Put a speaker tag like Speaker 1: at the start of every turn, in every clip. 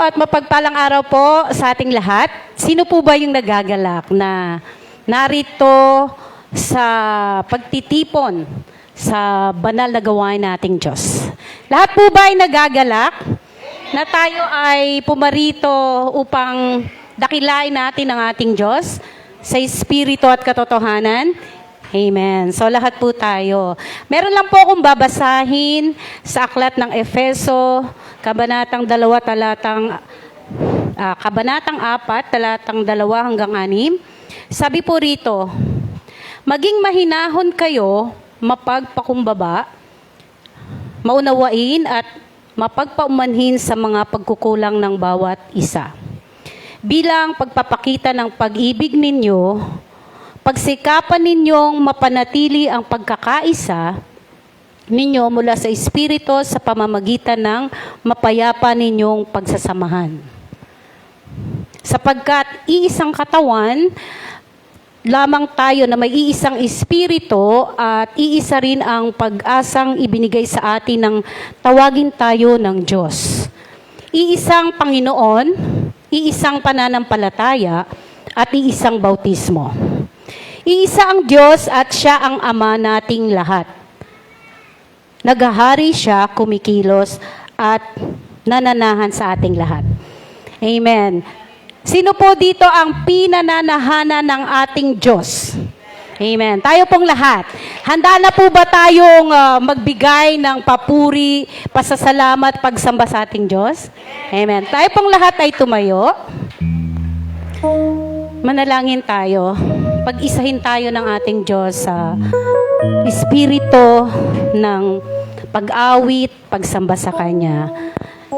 Speaker 1: at mapagpalang araw po sa ating lahat. Sino po ba yung nagagalak na narito sa pagtitipon sa banal na gawain nating Diyos? Lahat po ba ay nagagalak na tayo ay pumarito upang dakilain natin ang ating Diyos sa espiritu at katotohanan? Amen. So lahat po tayo. Meron lang po akong babasahin sa aklat ng Efeso, kabanatang 2, kabanatang 4, talatang 2 hanggang 6. Sabi po rito, maging mahinahon kayo, mapagpakumbaba, maunawain at mapagpaumanhin sa mga pagkukulang ng bawat isa. Bilang pagpapakita ng pag-ibig ninyo, pagsikapan ninyong mapanatili ang pagkakaisa ninyo mula sa Espiritu sa pamamagitan ng mapayapa ninyong pagsasamahan. Sapagkat iisang katawan lamang tayo na may iisang Espiritu at iisa rin ang pag-asang ibinigay sa atin ng tawagin tayo ng Diyos. Iisang Panginoon, iisang pananampalataya at iisang bautismo. Iisa ang Diyos at siya ang Ama nating lahat. Naghahari siya, kumikilos at nananahan sa ating lahat. Amen. Sino po dito ang pinananahanan ng ating Diyos? Amen. Tayo pong lahat. Handa na po ba tayong magbigay ng papuri, pasasalamat, pagsamba sa ating Diyos? Amen. Tayo pong lahat ay tumayo. Manalangin tayo. Pag-isahin tayo ng ating Diyos sa espiritu ng pag-awit, pagsamba sa Kanya.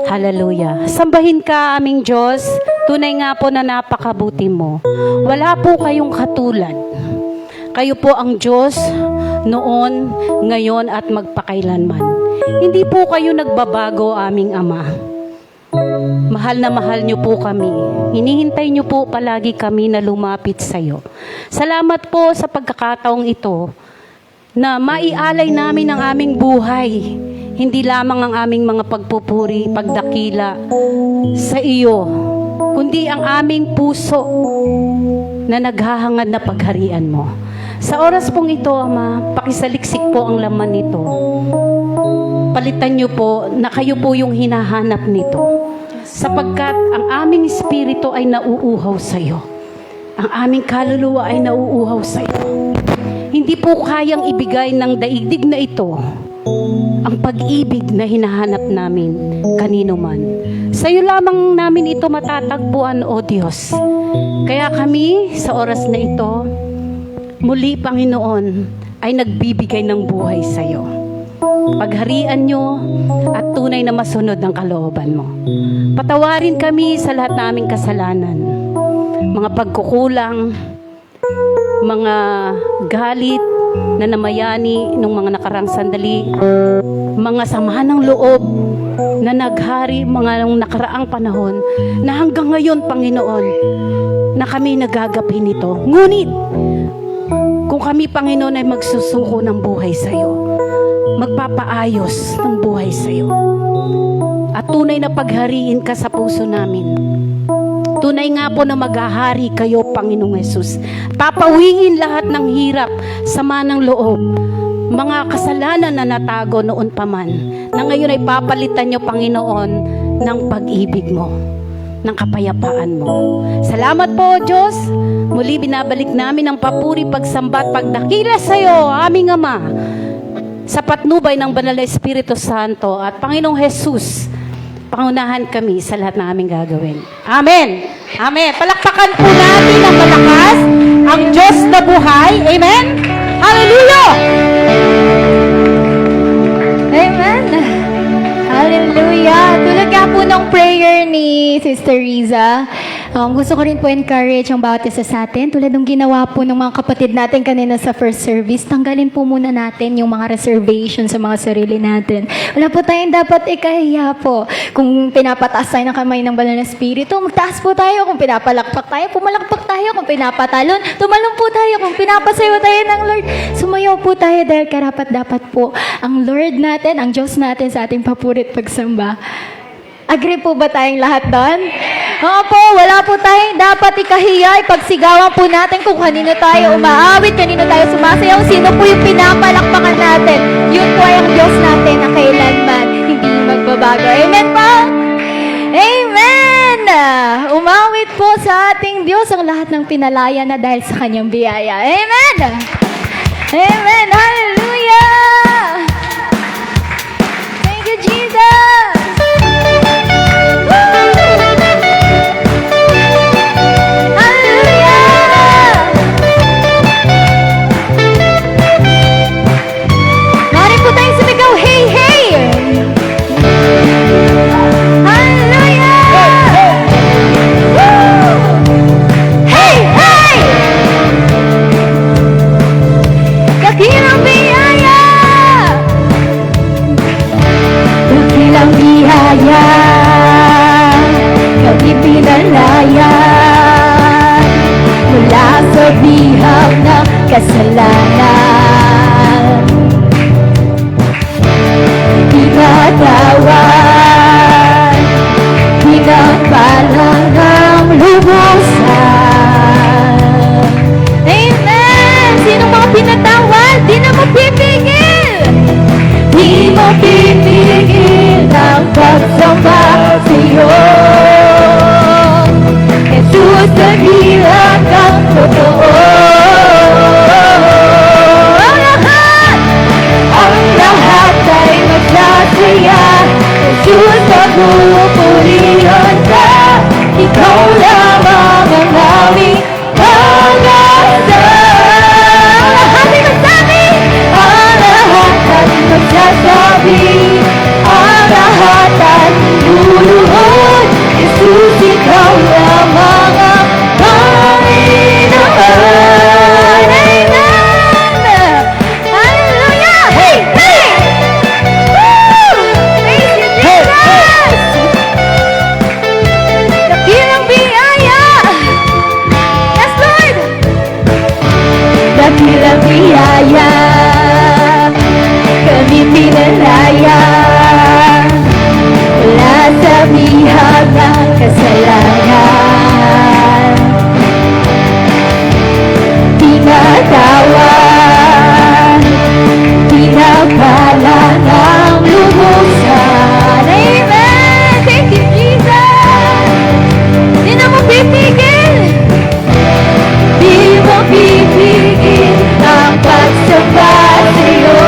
Speaker 1: Hallelujah. Sambahin ka, aming Diyos. Tunay nga po na napakabuti mo. Wala po kayong katulad. Kayo po ang Diyos noon, ngayon at magpakailanman. Hindi po kayo nagbabago, aming Ama. Mahal na mahal niyo po kami. Hinihintay niyo po palagi kami na lumapit sa iyo. Salamat po sa pagkakataong ito na maialay namin ang aming buhay. Hindi lamang ang aming mga pagpupuri, pagdakila sa iyo, kundi ang aming puso na naghahangad na pagharian mo. Sa oras pong ito, Ama, pakisaliksik po ang laman nito. Palitan niyo po na kayo po yung hinahanap nito. Sapagkat ang aming espiritu ay nauuhaw sa iyo. Ang aming kaluluwa ay nauuhaw sa iyo. Hindi po kayang ibigay ng daigdig na ito ang pag-ibig na hinahanap namin kanino man. Sa iyo lamang namin ito matatagpuan, O Diyos. Kaya kami sa oras na ito, muli, Panginoon, ay nagbibigay ng buhay sa iyo. Pagharian nyo at tunay na masunod ng kalooban mo. Patawarin kami sa lahat naming kasalanan, mga pagkukulang, mga galit na namayani nung mga nakarang sandali, mga samahan ng loob na naghari mga nakaraang panahon na hanggang ngayon, Panginoon, na kami nagagapi nito. Ngunit, kung kami, Panginoon, ay magsusuko ng buhay sa iyo, magpapaayos ng buhay sa iyo, at tunay na paghariin ka sa puso namin. Tunay nga po na maghahari kayo, Panginoong Hesus. Papawiin lahat ng hirap, sama ng loob, mga kasalanan na natago noon pa man, na ngayon ay papalitan nyo, Panginoon, ng pag-ibig mo, ng kapayapaan mo. Salamat po, Diyos. Muli binabalik namin ang papuri, pagsamba at pagdakila sa iyo, aming Ama, sa patnubay ng Banal na Espiritu Santo at Panginoong Hesus. Pangunahan kami sa lahat na aming gagawin. Amen. Amen. Palakpakan po natin ang malakas, ang Diyos na buhay. Amen. Hallelujah.
Speaker 2: Amen. Hallelujah. Tulad nga po ng prayer ni Sister Riza, gusto ko rin po encourage ang bawat isa sa atin. Tulad ng ginawa po ng mga kapatid natin kanina sa first service, tanggalin po muna natin yung mga reservation sa mga sarili natin. Wala po tayong dapat ikahiya po. Kung pinapataas tayo ng kamay ng Banal na Espiritu, magtaas po tayo. Kung pinapalakpak tayo, pumalakpak tayo. Kung pinapatalon, tumalon po tayo. Kung pinapasayo tayo ng Lord, sumayaw po tayo dahil karapat dapat po ang Lord natin, ang Diyos natin sa ating papuri at pagsamba. Agree po ba tayong lahat doon? Oo po, wala po tayong dapat ikahiya. Ipagsigawan po natin kung kanino tayo umaawit, kanino tayo sumasayaw, sino po yung pinapalakpakan natin. Yun po ay ang Diyos natin na kailanman hindi magbabago. Amen po? Amen! Umawit po sa ating Diyos ang lahat ng pinalaya na dahil sa kanyang biyaya. Amen! Amen! Hallelujah! Thank you, Jesus! Mari po tayong sumigaw, hey, hey! Hallelujah! Woo! Hey, hey! Dakilang biyaya! Dakilang biyaya! Kami pinalaya mula sa bihag ng kasalanan. Pinatawan, pinapalang ng lubusan. Amen! Sino mga pinatawan? Di na mapipigil! Di mapipigil ang pagsamba sa'yo. Jesus, dahilan kang totoo. Ang lahat ay magsasaya. Jesus, pagpupurihan ka. Ikaw lamang ang aming pag-asa. Ang lahat ay magsabi. Ang lahat ay magsasabi. Ang lahat ay luluhod. Jesus, ikaw lamang ang Panginoon. Amen! Hallelujah! Hey! Hey! Woo! Praise you, Jesus! Dakilang biyaya! Yes, Lord! Dakilang biyaya, kami pinalaya mula sa bihag ng kasalanan. Pinatawan, pinapala ng lubusan. Amen! Thank you, Jesus! Di na mo pipigil! Di mo pipigil ang pagsamba sa'yo.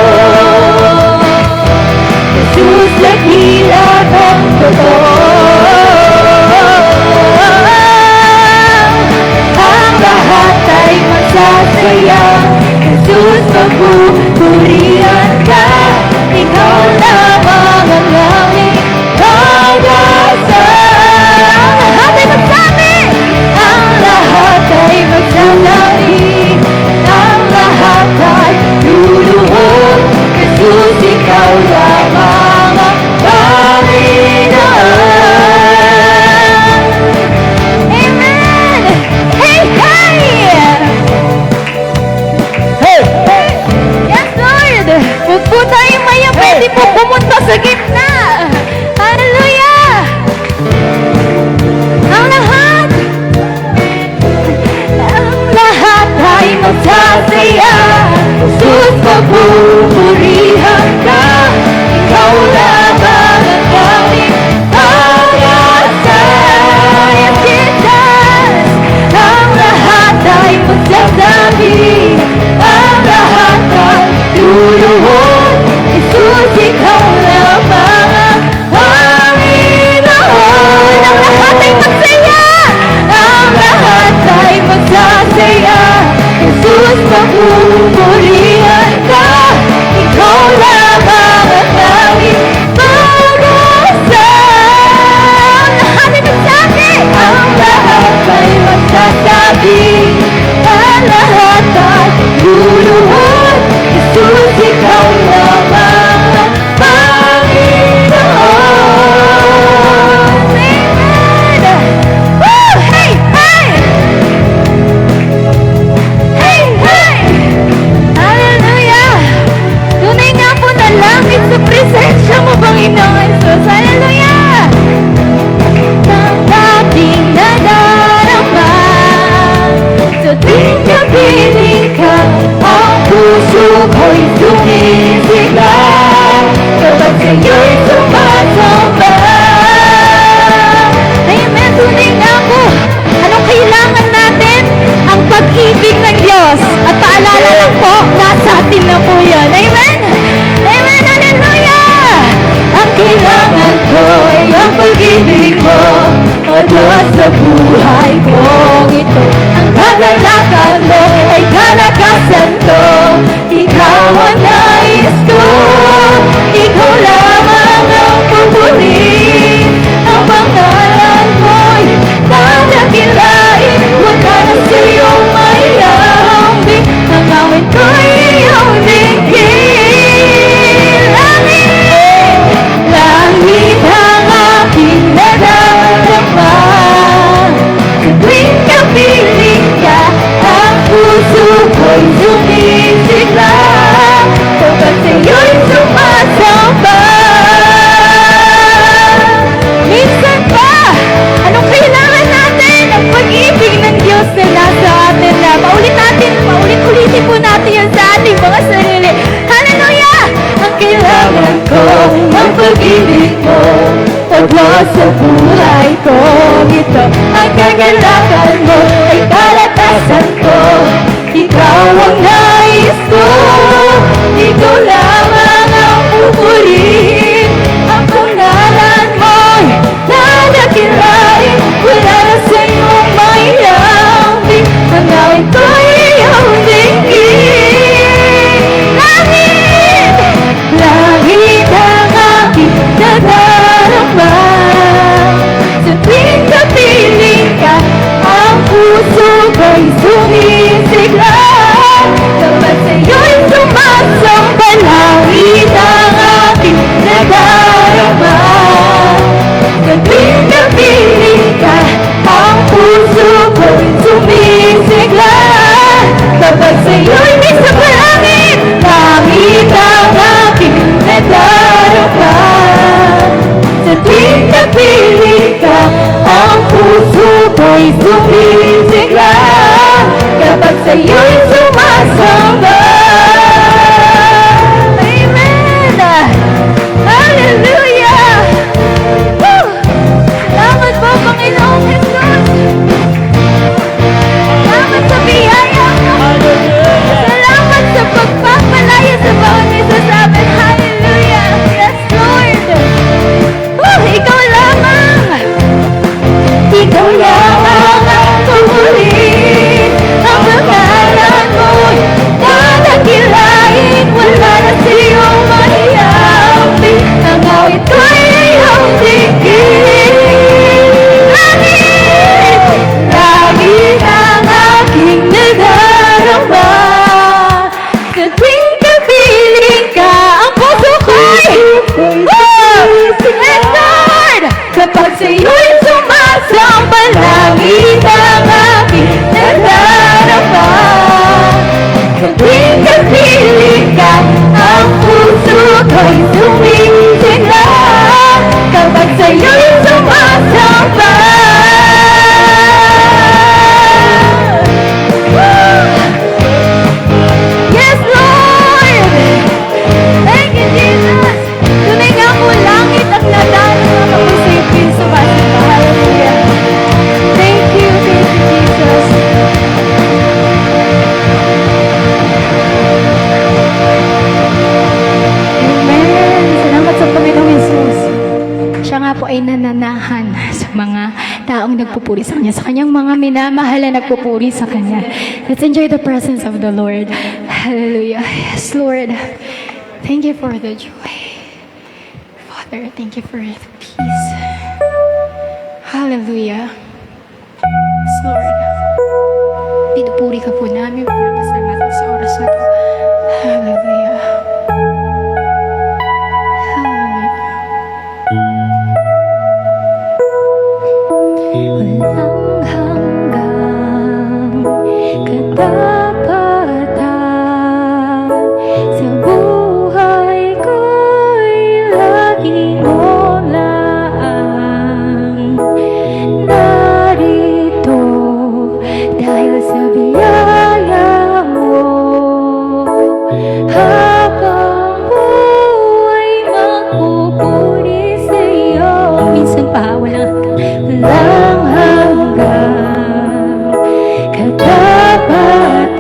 Speaker 2: sa buhay kong ito. Ang kagalakan mo ay kalakasan ko. Ikaw ang nais ko, ikaw lamang ang pupurihin. Ang pangalan mo'y tatakilain, wala na sa'yong mailambing. Ang awit ko'y iyong dinggin. Langit ang aking nadarama. Sa tuwing kapiling ka, ang puso ko'y sumisigla. Kapag sa'yo'y sumasamba. Minsan pa, anong kailangan natin? Ang pag-ibig ng Diyos na nasa atin na paulit-ulitin po natin yan sa ating mga sarili. Hallelujah! Ang kailangan ko, ang pag-ibig mo. Pagwa sa buhay ko ito. Ang kagalakan mo ay kalakasan ko. Ikaw ang nais ko, ikaw lamang ang pupurihin. Ang pangalan mo'y nadakilain, wala na sa'yong mailambing. Ang awit ko'y iyong dinggin. Langit ang aking nadarama. Sa tuwing kapiling ka, ang puso ko'y sumisigla. Kapag sa'yo'y sumasamba, langit ang aking nadarama. Sa tuwing kapiling ka, ang puso ko'y sumisigla. Kapag sa'yo'y may sabalangit, langit ang aking nadarama. Sa tuwing kapiling ka, ang puso ko'y sumisigla. Kapag sa'yo'y sumasamba. Amen! Hallelujah! Woo! Salamat po, Panginoong Jesus! Salamat sa biyaya mo! Salamat sa pagpapalaya sa bawat isa sa amin! Hallelujah! Yes, Lord! Woo! Ikaw lamang! Ikaw lamang ang pupurihin. Ang pangalan mo'y tatakilain, wala na sa'yong mailambing. Ang awit ko'y iyong dinggin. Langit ang aking nadarama. Sa tuwing kapiling ka, ang puso ko'y yes, Lord! Kapag sa'yo'y sumasamba, langit ang aking nadarama. Sa tuwing kapiling ka, ang puso ko'y sumisigla. Kapag sa'yo'y sumasamba. Yes, Lord! Thank you, Jesus! Tunay nga po, langit at nadarama ka po sa ipin sumasamba. Hallelujah! Thank you, Jesus! Amen! Salamat sa Panginoong Jesus. Siya nga po ay nananahan sa mga taong nagpupuri sa Kanya, sa Kanyang mga minamahal na nagpupuri sa Kanya. Let's enjoy the presence of the Lord. Hallelujah. Yes, Lord. Thank you for the joy. Father, thank you for the peace. Hallelujah. Yes, Lord. Pinupuri ka po namin. Pinapasalamat sa oras na ito. Hallelujah. Hallelujah. Walang hanggang katapatan sa buhay ko'y lagi mo lang narito dahil sa biyaya mo. Habang buhay magpupuri sa'yo. Minsan pa walang hanggang katapatan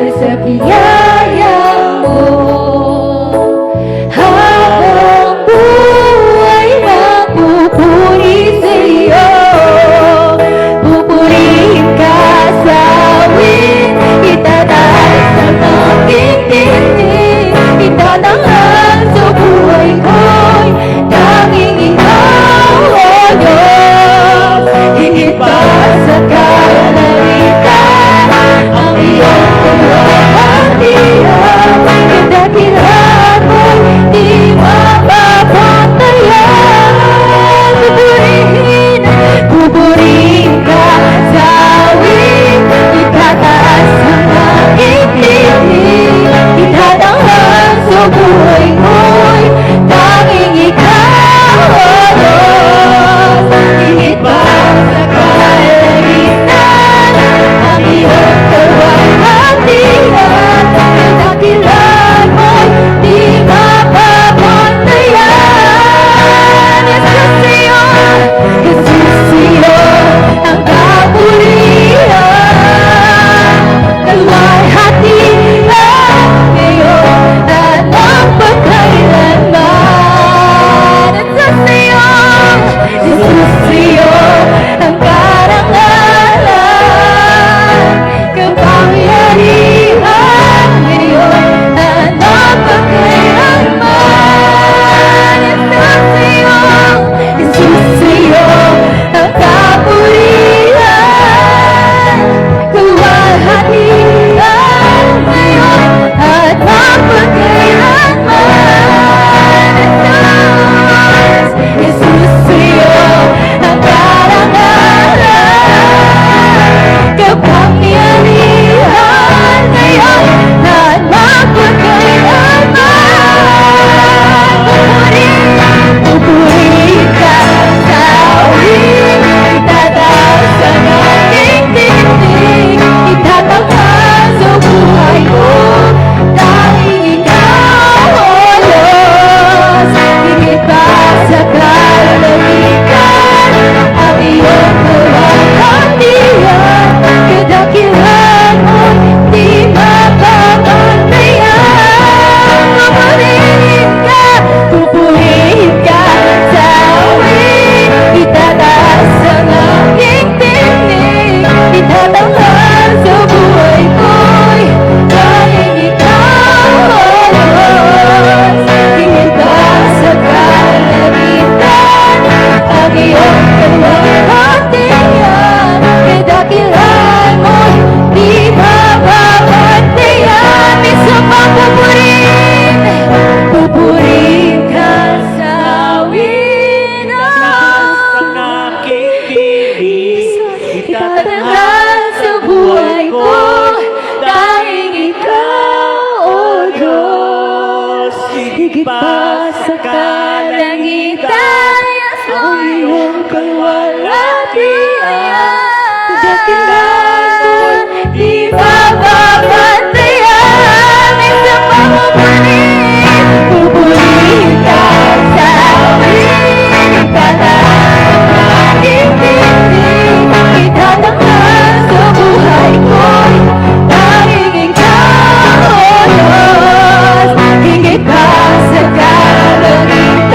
Speaker 2: sa biyaya mo. Habang buhay na pupuri sa iyo, pupurihin ka sa awit, itataas ang aking tinig, itatanghal sa buhay ko'y tanging ikaw, O Diyos. Higit pa sa kalalitan, ang iyong kalwalhatian, kadakilan mo'y di mapapantayan. Pupurihin ka sa awit, itataas ang aking tinig, itatanghal sa buhay mo'y tanging ikaw, O Diyos. Higit pa sa kalalitan, ang iyong kalwalhatian, kadakilan mo'y di mapapantayan. Jesus sa'yo, Jesus sa'yo ang kapulihan, kalwalhatian ngayon at magpakailanman. Jesus sa'yo, Jesus sa'yo ang karangalan, kapangyarihan ngayon at magpakailanman. Jesus sa'yo ang kapulihan, kalwalhatian ngayon at magpakailanman. Jesus sa'yo ang karangalan, kapangyarihan ngayon at magpakailanman. Pupurihin ka sa awit, itataas ang aking tinig, itatanghal sa buhay ko, tanging ikaw, O Diyos. Higit pa sa kalalitan, ang iyong kalwalhatian, kadakilan mo'y di mapapantayan. Pupurihin ka sa awit, itataas ang aking tinig, itatanghal sa buhay ko'y tanging ikaw, O Diyos. Higit pa sa kalalitan, ang iyong kalwalhatian, kadakilan mo'y di mapapantayan. Minsan pang pupurihin ka sa awit,
Speaker 3: Ang aking piling,
Speaker 2: itatanghal sa buhay ko, tanging ikaw, O Diyos. Higit pa sa kalangitan, ang iyong kalwalhatian, kadakilan mo'y di mapapantayan. Minsan pang pupurihin ka sa awit, itataas ang aking tinig, itatanghal sa buhay ko'y tanging ikaw, O Diyos. Higit pa sa kalangitan,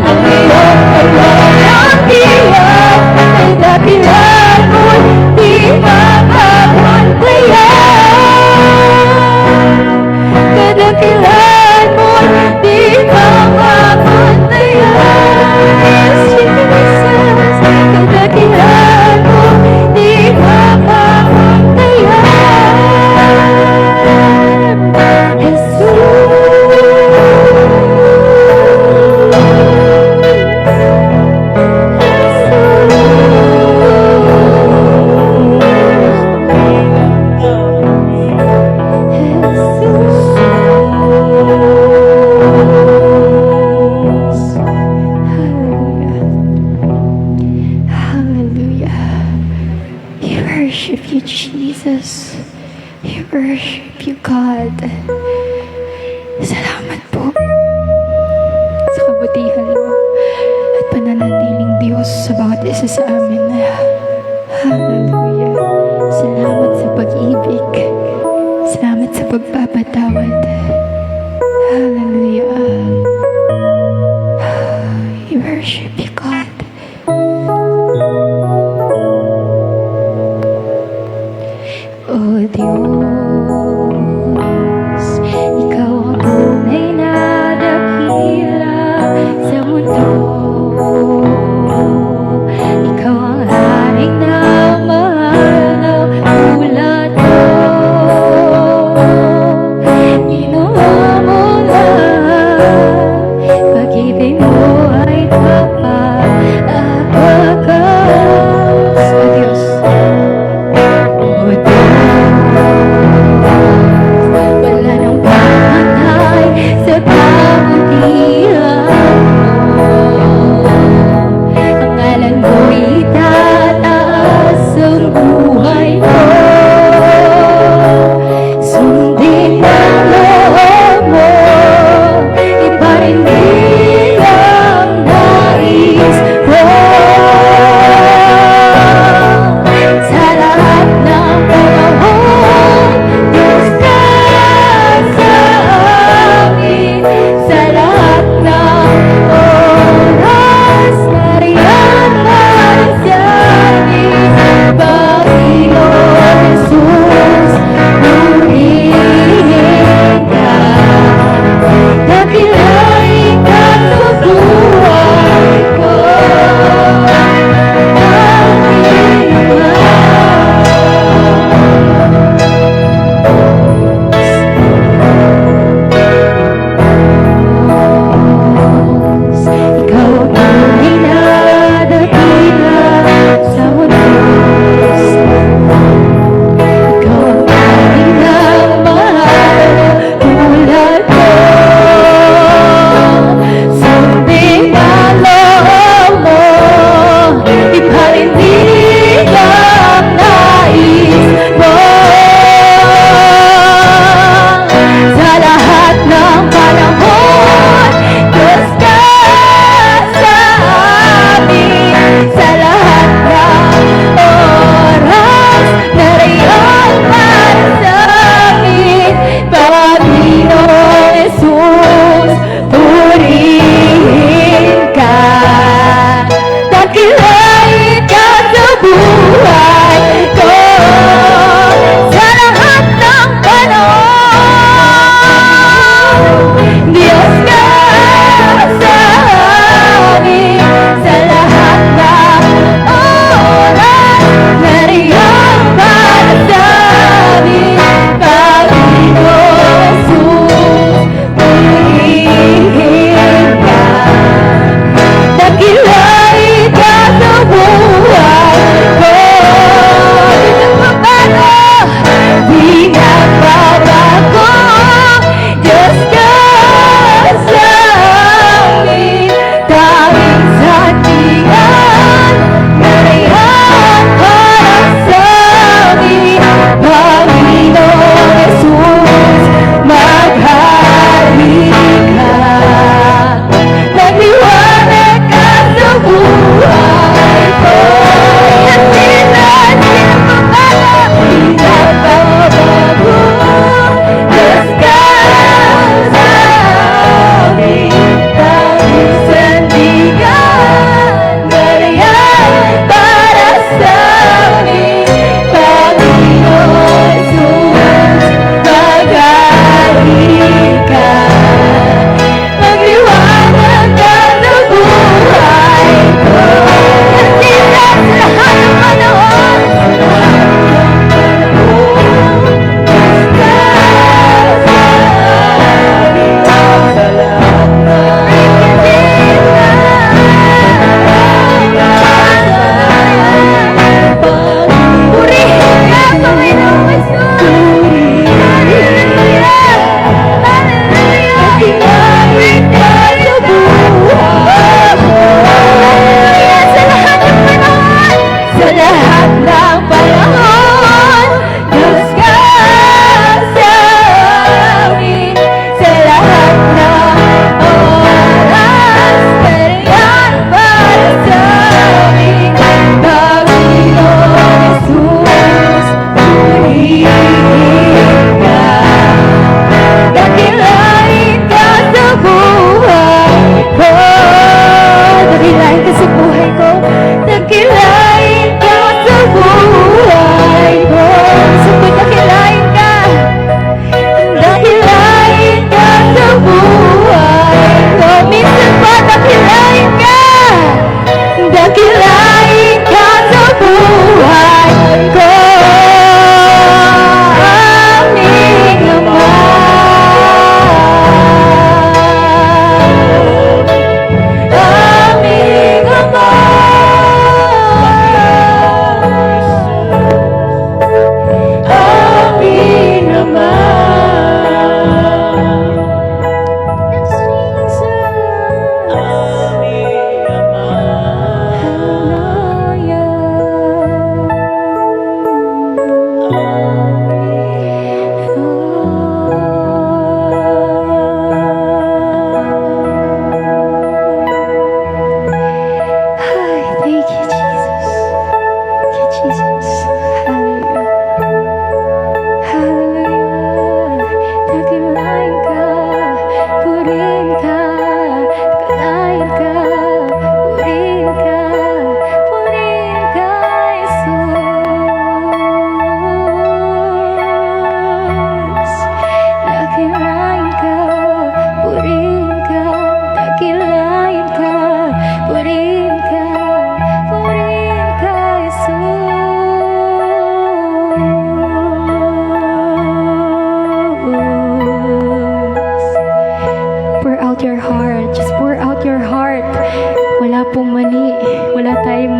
Speaker 2: ang iyong kalwalhatian, kadakilan mo'y di mapapantayan. Kadakilan mo'y di mapapantayan. Yes, Jesus, kadakilan mo'y di mapapantayan. Jesus. We worship you, God. Salamat po sa kabutihan mo at pananatiling Diyos sa bawat isa sa amin. Hallelujah. Salamat sa pag-ibig. pagpapatawad. Hallelujah. We worship you, God. Oh Diyos, Ikaw ang tunay na dakila sa mundo. Ikaw ang haring na mahal ng mulato. Ginawa mo na pag-ibig mo ay tapat.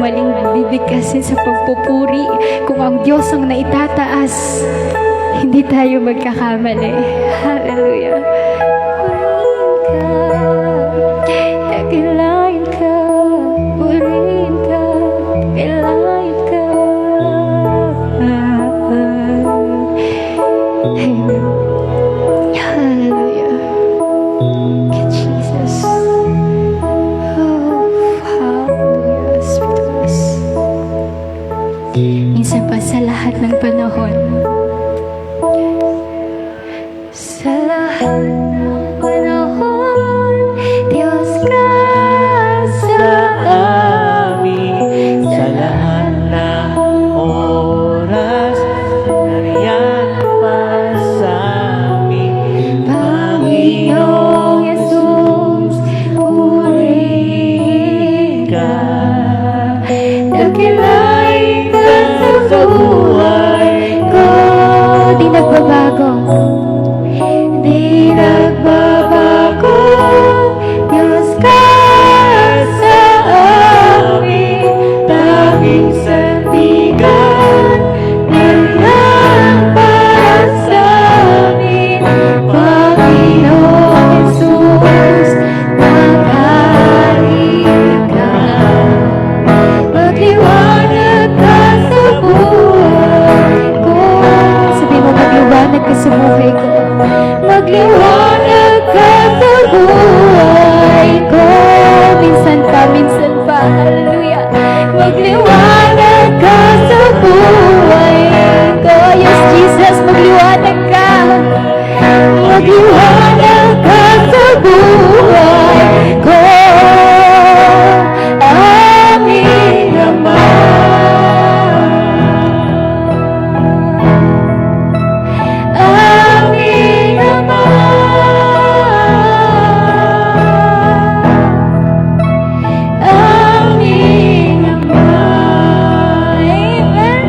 Speaker 2: maling bibigkasin sa pagpupuri. Kung ang Diyos ang naitataas, hindi tayo magkakamali. Hallelujah. Dakilain ka, purihin ka, dakilain ka. Amen. Hallelujah. Thank you, Jesus. Oh, hallelujah. Spirit. Minsan pa sa lahat ng panahon, sa lahat ng panahon, Diyos ka sa
Speaker 3: amin. Sa lahat ng oras, nariyan pa sa amin.
Speaker 2: Panginoong Yesus, purihin ka. Dakilain ka sa buhay ko. Di nagbabago. Di nagbabago. Diyos ka sa amin. Tanging sandigan. Nariyan para sa amin. Panginoong Yesus, maghari ka. Magliwanag ka sa buhay ko. Sabi mo, magliwanag ka sa buhay ko. Magliwanag ka sa buhay ko. Minsan pa, hallelujah. Magliwanag ka sa buhay ko. Yes, Jesus, magliwanag ka. Magliwanag ka sa buhay ko. Amin naman. Amin naman. Amin naman. Amen.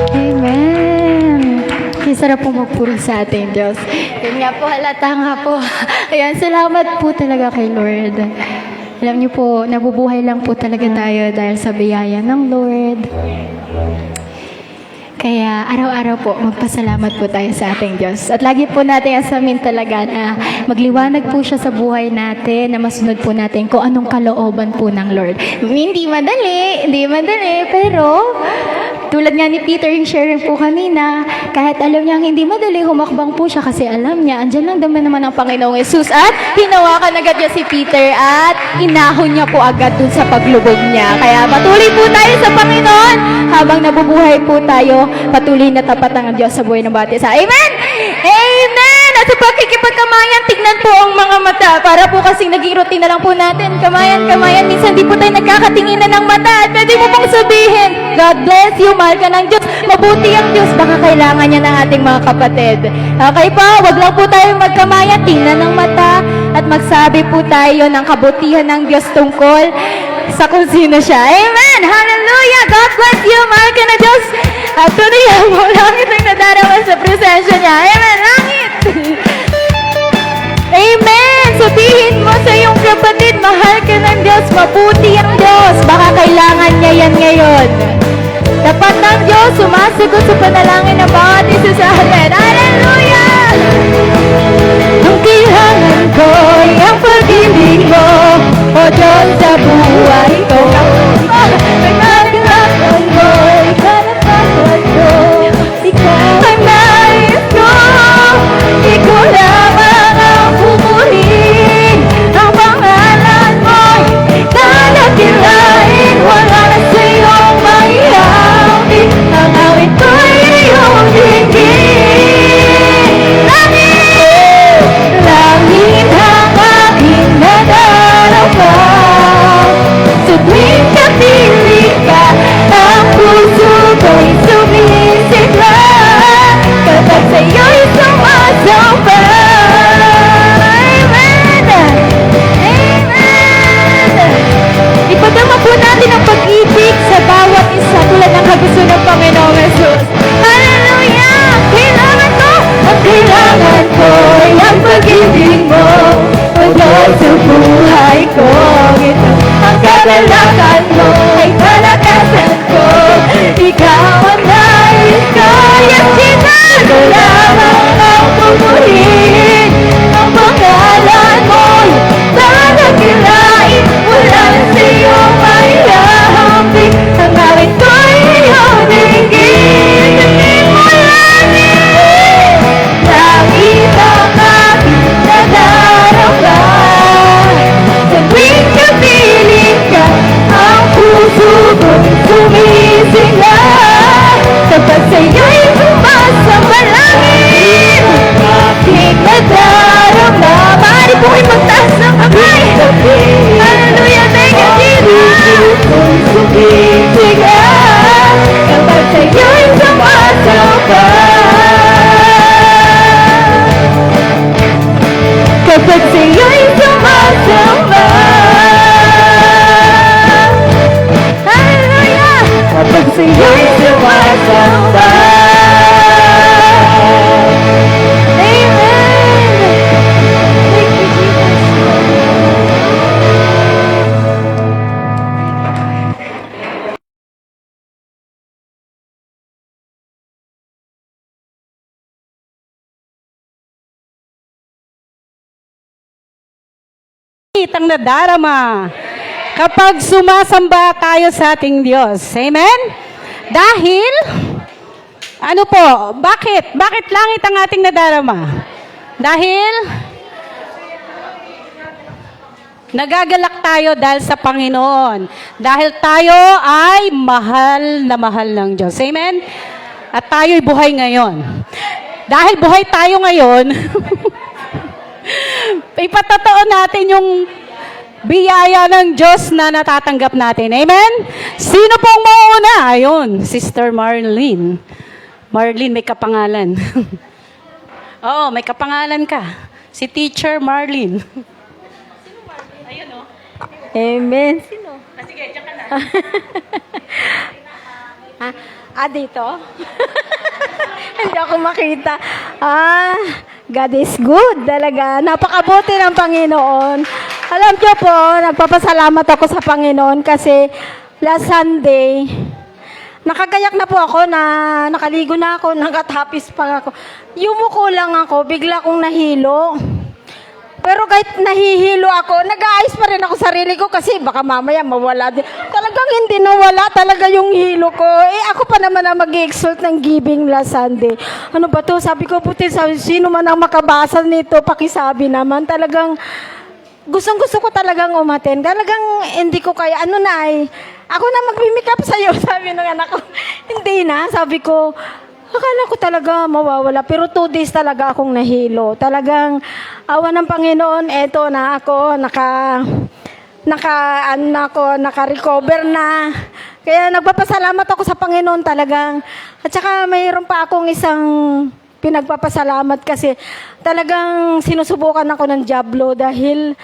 Speaker 2: Amen. Kaya sarap po magpuri sa ating Diyos. Yun nga po, halata nga po. Ayan, salamat po talaga kay Lord. Alam niyo po, nabubuhay lang po talaga tayo dahil sa biyaya ng Lord. Kaya araw-araw po, magpasalamat po tayo sa ating Diyos. At lagi po natin asamin talaga na magliwanag po siya sa buhay natin, na masunod po natin kung anong kalooban po ng Lord. Hindi madali, pero tulad nga ni Peter yung sharing po kanina, kahit alam niya hindi madali, humakbang po siya kasi alam niya, andyan lang naman ang Panginoong Yesus at hinawakan agad niya si Peter at inahon niya po agad dun sa paglubog niya. Kaya patuloy po tayo sa Panginoon habang nabubuhay po tayo, patuloy na tapat ang Diyos sa buhay ng bawat isa. Amen! Amen! At sa pakikipagkamayan, tignan po ang mga mata. Para po kasing naging routine na lang po natin. Kamayan. Minsan di po tayo nagkakatinginan ng mata. At pwede mo pong sabihin, God bless you, mahal ka ng Diyos. Mabuti ang Diyos, baka kailangan niya ng ating mga kapatid. Okay po, wag lang po tayo magkamayan, tingnan ng mata. At magsabi po tayo ng kabutihan ng Diyos tungkol sa kung sino siya. Amen! Hallelujah! God bless you, mahal ka na Diyos. At tuniyan mo, langit ang nadarama sa presensya niya. Amen! Langit! Amen! Sabihin mo sa iyong kapatid, mahal ka ng Diyos, mabuti ang Diyos. Baka kailangan niya yan ngayon. Tapat ng Diyos, sumasagot sa panalangin ng bawat isa sa atin. Hallelujah! Ang kailangan ko ay ang pag-ibig mo, O Diyos sa buhay ko. Nagkakalakan ko, ikaw na pagod ko. Ikaw ang nais ko, ikaw lamang ang pupurihin. Ang pangalan mo'y dadakilain, wala na sa iyong maihawi. Ang awit ko'y iyong dinggin. sa buhay ko. Ito ang kagalakan mo ay kalakasan ko. Ikaw ang nais ko, yes, Jesus. Lamang ang pupurihin ang pangalan mo. Nanagilain mula sa iyong may hahambing. Ang awit ko'y iyong dinggin. Naging mula niya langit ang aking nadarama. Sa tuwing kapiling ka, ang puso ko'y sumisigla. Kapag sa'yo'y sumasama langit, aking nadarama. Maaari po kayo magtaas ng kamay. Hallelujah, thank you, Jesus. Sumisigla. Kapag sa'yo'y sumasama. Kapag sa'yo'y sumasama. Hallelujah! Kapag sa'yo'y sumasama. Amen! Thank you, Jesus.
Speaker 1: Ang nadarama kapag sumasamba tayo sa ating Diyos. Amen? Dahil, ano po, bakit? Bakit langit ang ating nadarama? Dahil, nagagalak tayo dahil sa Panginoon. Dahil tayo ay mahal na mahal ng Diyos. Amen? At tayo'y buhay ngayon. Dahil buhay tayo ngayon, ipatotoo natin yung biyaya ng Diyos na natatanggap natin. Amen? Sino pong mauuna? Ayun, Sister Marlene. Marlene, may kapangalan. Oo, may kapangalan ka. Si Teacher Marlene. Ayun, oh.
Speaker 4: Amen.
Speaker 1: Sino? Sige, diyan ka na.
Speaker 4: Dito? Hindi ako makita. God is good talaga. Napakabuti ng Panginoon. Alam niyo po, nagpapasalamat ako sa Panginoon kasi last Sunday, nakagayak na po ako na nakaligo na ako, nakatapis pa ako. Yumuko lang ako, bigla kong nahilo. Pero kahit nahihilo ako, nag-aayos pa rin ako sarili ko kasi baka mamaya mawala din. Talagang hindi nawala talaga yung hilo ko. Ako pa naman ang mag-exalt ng giving last Sunday. Ano ba to? Sabi ko, puti, sino man ang makabasa nito, pakisabi naman. Talagang, gustong-gusto ko talagang umaten. Talagang hindi ko kaya, ako na mag-make-up sa'yo, sabi ng anak ko. Hindi na, sabi ko, akala ko talaga mawawala. Pero 2 days talaga akong nahilo. Talagang awa ng Panginoon, eto na ako, naka-recover na. Kaya nagpapasalamat ako sa Panginoon talagang. At saka mayroon pa akong isang pinagpapasalamat kasi talagang sinusubukan ako ng diablo dahil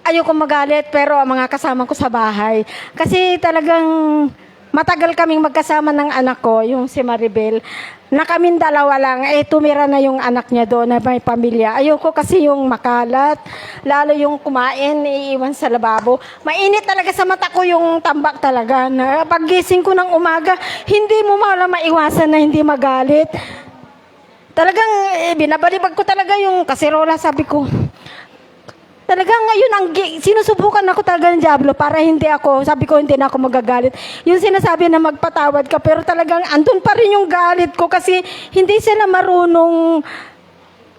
Speaker 4: ayoko magalit pero ang mga kasama ko sa bahay. Kasi talagang matagal kaming magkasama ng anak ko, yung si Maribel, na kaming dalawa lang, tumira na yung anak niya doon na may pamilya. Ayoko kasi yung makalat, lalo yung kumain, iiwan sa lababo. Mainit talaga sa mata ko yung tambak talaga. Na paggising ko ng umaga, hindi mo maiwasan na hindi magalit. Talagang binabalibag ko talaga yung kaserola, sabi ko. Talagang ngayon, sinusubukan ako talaga ng diablo para hindi ako, sabi ko hindi na ako magagalit. Yung sinasabi na magpatawad ka, pero talagang andun pa rin yung galit ko kasi hindi sila marunong.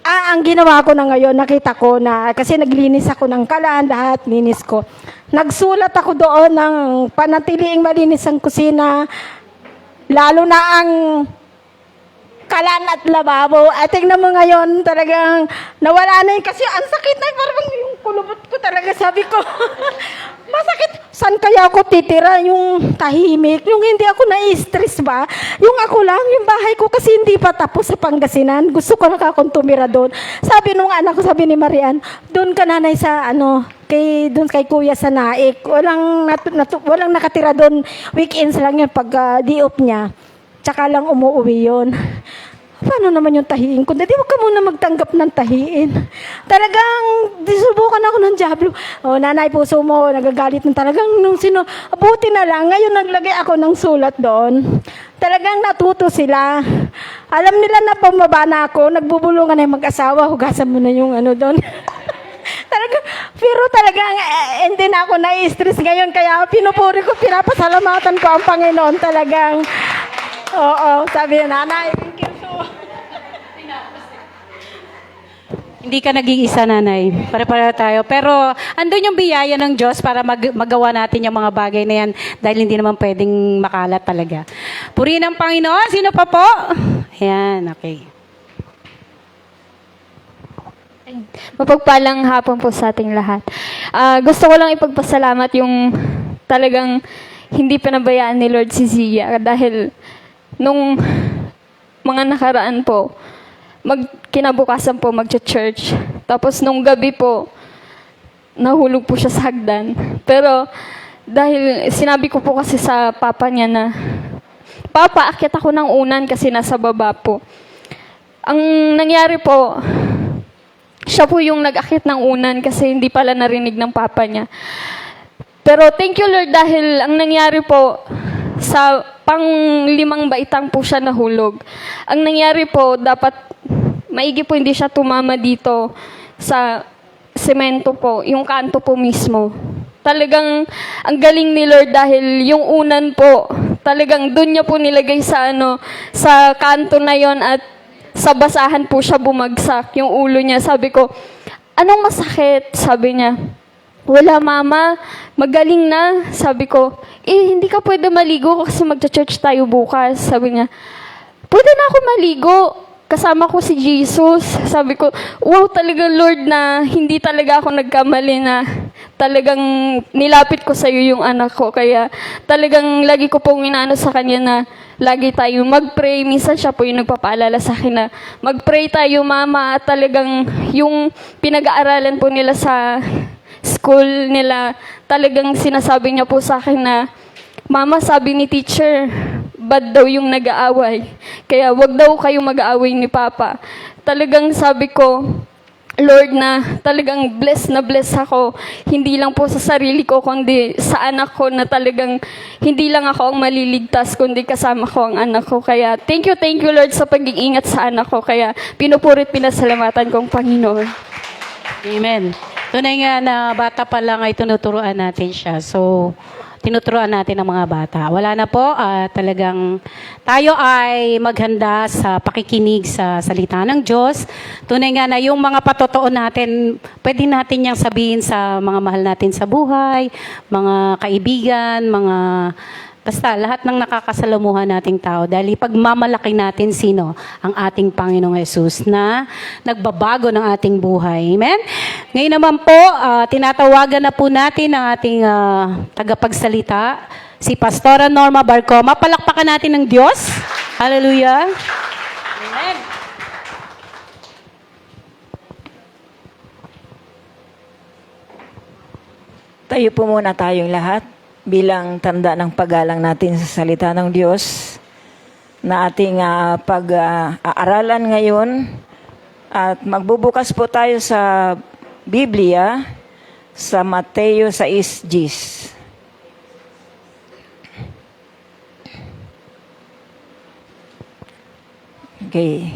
Speaker 4: Ang ginawa ko na ngayon, nakita ko na, kasi naglinis ako ng kalan, lahat, linis ko. Nagsulat ako doon ng panatiliing malinis ang kusina, lalo na ang kalan at lababo. At tingnan mo ngayon, talagang nawala na yun kasi ang sakit na, parang yung kulubot ko talaga, sabi ko, masakit. Saan kaya ako titira? Yung tahimik, yung hindi ako na-stress ba? Yung ako lang, yung bahay ko kasi hindi pa tapos sa Pangasinan. Gusto ko akong tumira doon. Sabi nung anak ko, sabi ni Marian, doon ka nanay sa doon kay Kuya sa Naik. Walang nakatira doon. Weekends lang yun pag di-off niya. Tsaka lang umuwi yun. paano naman yung tahiin ko? Di wag ka muna magtanggap ng tahiin. Talagang, disubukan ako ng Diablo. O, nanay, puso mo, nagagalit na talagang nung buti na lang, ngayon naglagay ako ng sulat doon. Talagang natuto sila. Alam nila na pumaba na ako, nagbubulungan na yung mag-asawa, hugasan mo na yung ano doon. Pero talagang hindi na ako na-stress ngayon, kaya pinupuri ko, pinapasalamatan ko ang Panginoon talagang. Oo, sabi niya, nanay, thank you so much.
Speaker 1: Hindi ka nag-iisa, nanay. Pare-pareho tayo. Pero andun yung biyaya ng Diyos para magawa natin yung mga bagay na yan dahil hindi naman pwedeng makalat talaga. Purihin ang Panginoon. Sino pa po? Ayan, okay.
Speaker 5: Mapagpalang hapon po sa ating lahat. Gusto ko lang ipagpasalamat yung talagang hindi pinabayaan ni Lord si Zia dahil nung mga nakaraan po, kinabukasan po magcha-church. Tapos nung gabi po, nahulog po siya sa hagdan. Pero dahil sinabi ko po kasi sa papa niya na, Papa, akyat ako ng unan kasi nasa baba po. Ang nangyari po, siya po yung nag-akit ng unan kasi hindi pala narinig ng papa niya. Pero thank you Lord dahil ang nangyari po, sa pang-5 baitang po siya nahulog. Ang nangyari po, dapat maigi po hindi siya tumama dito sa semento po, yung kanto po mismo. Talagang ang galing ni Lord dahil yung unan po, talagang doon niya po nilagay sa sa kanto na yon at sa basahan po siya bumagsak, yung ulo niya. Sabi ko, anong masakit? Sabi niya, wala mama, magaling na. Sabi ko, hindi ka pwede maligo kasi magcha-church tayo bukas. Sabi niya, pwede na ako maligo. Kasama ko si Jesus. Sabi ko, wow talaga Lord na hindi talaga ako nagkamali na talagang nilapit ko sa iyo yung anak ko. Kaya talagang lagi ko pong inaano sa kanya na lagi tayo mag-pray. Minsan siya po yung nagpapaalala sa akin na mag-pray tayo mama. At talagang yung pinag-aaralan po nila sa school nila, talagang sinasabi niya po sa akin na, Mama, sabi ni teacher, bad daw yung nag-aaway. Kaya wag daw kayo mag-aaway ni Papa. Talagang sabi ko, Lord na talagang bless na bless ako. Hindi lang po sa sarili ko, kundi sa anak ko na talagang hindi lang ako ang maliligtas, kundi kasama ko ang anak ko. Kaya thank you Lord sa pag-iingat sa anak ko. Kaya pinupurit pinasalamatan kong Panginoon.
Speaker 1: Amen. Tunay nga na bata pa lang ay tinuturuan natin siya. So, tinuturuan natin ang mga bata. Wala na po, talagang tayo ay maghanda sa pakikinig sa salita ng Diyos. Tunay nga na yung mga patotoo natin, pwede natin niyang sabihin sa mga mahal natin sa buhay, mga kaibigan, basta lahat ng nakakasalamuhan nating tao. Dahil pagmamalaki natin sino ang ating Panginoong Yesus na nagbabago ng ating buhay. Amen? Ngayon naman po, tinatawagan na po natin ang ating tagapagsalita, si Pastora Norma Barcoma. Palakpakan natin ng Diyos. Hallelujah. Amen.
Speaker 6: Tayo po muna tayong lahat bilang tanda ng paggalang natin sa salita ng Diyos na ating pag-aaralan ngayon. At magbubukas po tayo sa Biblia sa Mateo 6:10. Okay.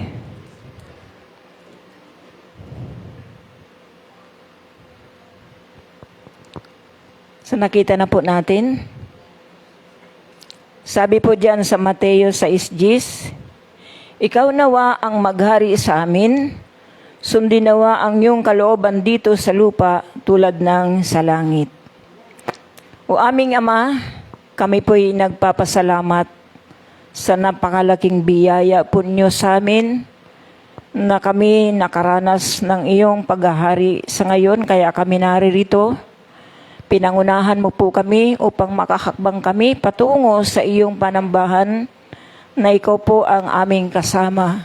Speaker 6: So nakita na po natin. Sabi po diyan sa Mateo 6:10, ikaw nawa ang maghari sa amin, sundin nawa ang iyong kalooban dito sa lupa tulad ng sa langit. O aming Ama, kami po'y nagpapasalamat sa napakalaking biyaya po niyo sa amin na kami nakaranas ng iyong paghahari sa ngayon, kaya kami naririto. Pinangunahan mo po kami upang makahakbang kami patungo sa iyong panambahan na ikaw po ang aming kasama.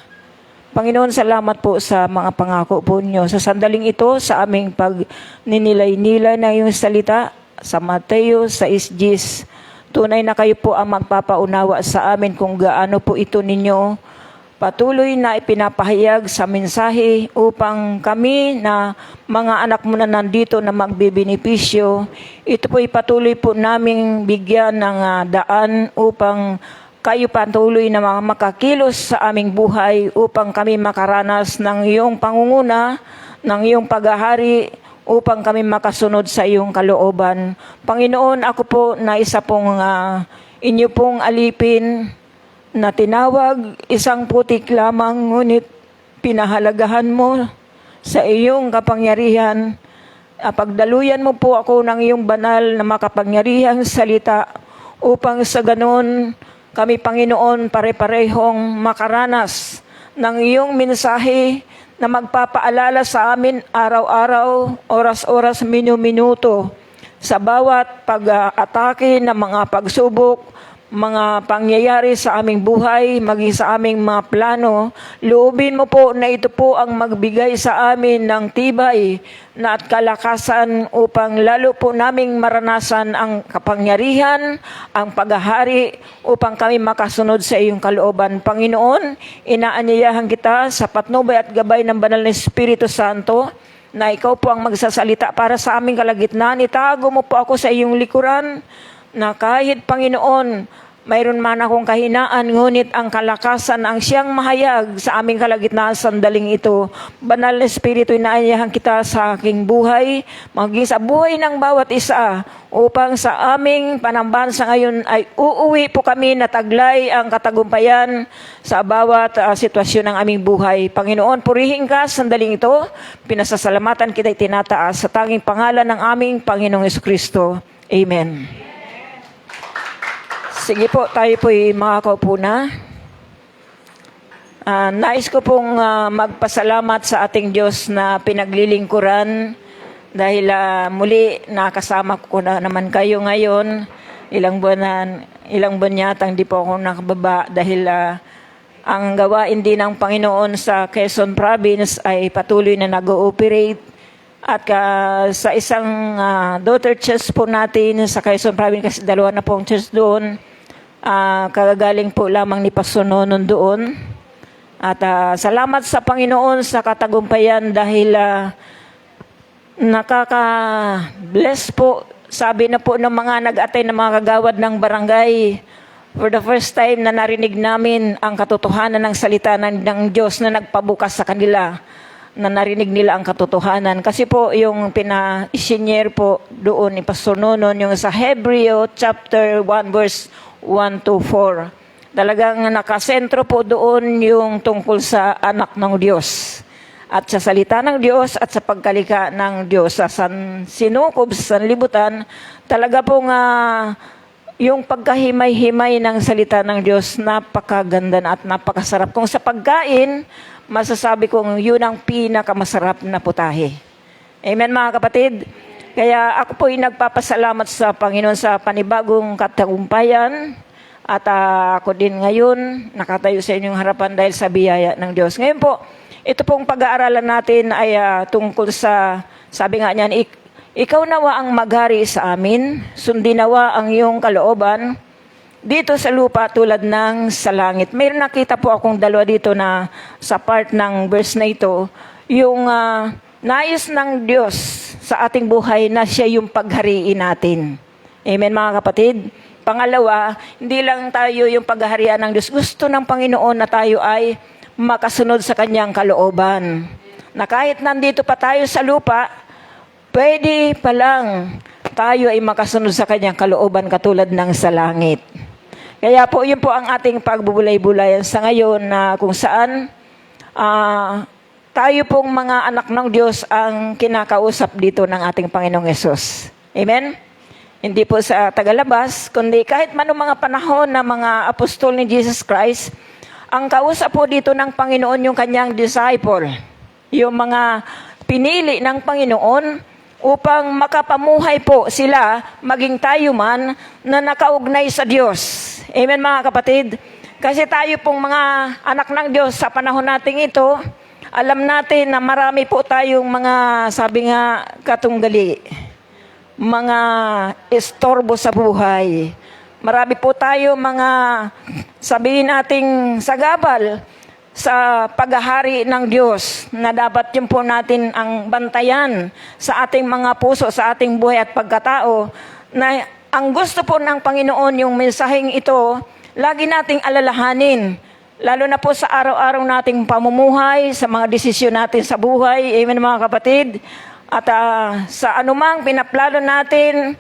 Speaker 6: Panginoon, salamat po sa mga pangako po niyo. Sa sandaling ito, sa aming pagninilay-nilay na iyong salita, sa Mateo 6:10, tunay na kayo po ang magpapaunawa sa amin kung gaano po ito ninyo patuloy na ipinapahayag sa mensahe upang kami na mga anak mo na nandito na magbibenepisyo, ito po'y patuloy po naming bigyan ng daan upang kayo patuloy na makakilos sa aming buhay upang kami makaranas ng iyong pangunguna, ng iyong paghahari, upang kami makasunod sa iyong kalooban. Panginoon, ako po na isa pong inyo pong alipin na tinawag, isang putik lamang, ngunit pinahalagahan mo sa iyong kapangyarihan. Pagdaluyan mo po ako ng iyong banal na makapangyarihang salita upang sa ganon kami, Panginoon, pare-parehong makaranas ng iyong mensahe na magpapaalala sa amin araw-araw, oras-oras, minu-minuto sa bawat pag-atake ng mga pagsubok, mga pangyayari sa aming buhay, maging sa aming mga plano. Loobin mo po na ito po ang magbigay sa amin ng tibay na at kalakasan upang lalo po naming maranasan ang kapangyarihan, ang paghahari upang kami makasunod sa iyong kalooban. Panginoon, inaanyayahan kita sa patnubay at gabay ng banal na Espiritu Santo na ikaw po ang magsasalita para sa aming kalagitnaan. Itago mo po ako sa iyong likuran na kahit, Panginoon, mayroon man akong kahinaan, ngunit ang kalakasan ang siyang mahayag sa aming kalagitnaan sandaling ito. Banal na Espiritu, inaanyayahan kita sa aking buhay, maging sa buhay ng bawat isa, upang sa aming panambansa ngayon ay uuwi po kami na taglay ang katagumpayan sa bawat sitwasyon ng aming buhay. Panginoon, purihin ka sandaling ito. Pinasasalamatan kita itinataas sa tanging pangalan ng aming Panginoong Jesucristo. Amen. Sige po, tayo po'y makakaupo na. Nais ko pong magpasalamat sa ating Diyos na pinaglilingkuran dahil muli nakasama ko na naman kayo ngayon. Ilang buwan yata hindi po ako nakababa dahil ang gawain din ng Panginoon sa Quezon Province ay patuloy na nag-ooperate. At sa isang daughter church po natin sa Quezon Province, kasi dalawa na pong church doon, kagagaling po lamang ni Pastor Nonon doon. At salamat sa Panginoon sa katagumpayan dahil nakaka-bless po. Sabi na po ng mga nag-attend ng mga kagawad ng barangay, for the first time na narinig namin ang katotohanan ng salita ng Diyos na nagpabukas sa kanila, na narinig nila ang katotohanan. Kasi po yung pina-isinyer po doon ni Pastor Nonon, yung sa Hebreo chapter 1 verse 1 to 4. Talagang nakasentro po doon yung tungkol sa anak ng Diyos at sa salita ng Diyos at sa pagkalika ng Diyos sa sinukob sa sanlibutan. Talaga pong yung pagkahimay-himay ng salita ng Diyos, napakaganda na at napakasarap. Kung sa pagkain, masasabi kong yun ang pinakamasarap na putahe. Amen, mga kapatid? Kaya ako po'y nagpapasalamat sa Panginoon sa panibagong katagumpayan at ako din ngayon nakatayo sa inyong harapan dahil sa biyaya ng Diyos. Ngayon po, ito pong pag-aaralan natin ay tungkol sa, sabi nga niyan, ikaw nawa ang maghari sa amin, sundin nawa ang iyong kalooban dito sa lupa tulad ng sa langit. Mayroon nakita po akong dalawa dito na sa part ng verse na ito, yung nais ng Diyos sa ating buhay na siya yung paghariin natin. Amen, mga kapatid? Pangalawa, hindi lang tayo yung paghaharian ng Diyos. Gusto ng Panginoon na tayo ay makasunod sa kanyang kalooban. Na kahit nandito pa tayo sa lupa, pwede pa lang tayo ay makasunod sa kanyang kalooban katulad ng sa langit. Kaya po, yun po ang ating pagbubulay-bulayan sa ngayon na kung saan tayo pong mga anak ng Diyos ang kinakausap dito ng ating Panginoong Yesus. Amen? Hindi po sa tagalabas, kundi kahit manong mga panahon na mga apostol ni Jesus Christ, ang kausap po dito ng Panginoon yung kanyang disciple, yung mga pinili ng Panginoon upang makapamuhay po sila, maging tayo man, na nakaugnay sa Diyos. Amen, mga kapatid? Kasi tayo pong mga anak ng Diyos sa panahon nating ito, alam natin na marami po tayong mga, sabi nga, katunggali, mga istorbo sa buhay. Marami po tayo mga, sabihin nating sagabal, sa paghahari ng Diyos na dapat yun po natin ang bantayan sa ating mga puso, sa ating buhay at pagkatao, na ang gusto po ng Panginoon yung mensaheng ito, lagi nating alalahanin, lalo na po sa araw-araw nating pamumuhay, sa mga desisyon natin sa buhay, amen mga kapatid, at sa anumang pinaplano natin,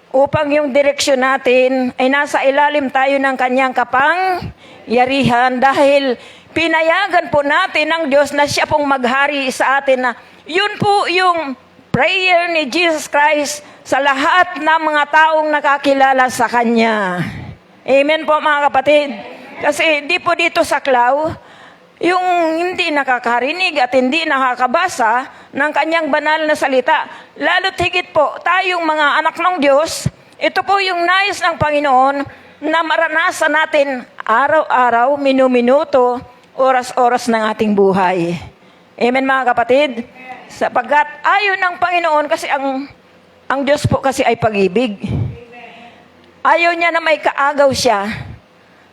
Speaker 6: upang yung direksyon natin ay nasa ilalim tayo ng kanyang kapangyarihan dahil pinayagan po natin ng Diyos na siya pong maghari sa atin na yun po yung prayer ni Jesus Christ sa lahat ng mga taong nakakilala sa Kanya. Amen po mga kapatid. Kasi di po dito sa Klaw, yung hindi nakakarinig at hindi nakakabasa ng kanyang banal na salita. Lalo't higit po, tayong mga anak ng Diyos, ito po yung nais ng Panginoon na maranasan natin araw-araw, minu-minuto, oras-oras ng ating buhay. Amen mga kapatid? Sapagkat ayaw ng Panginoon kasi ang Diyos po kasi ay pag-ibig. Ayaw niya na may kaagaw siya.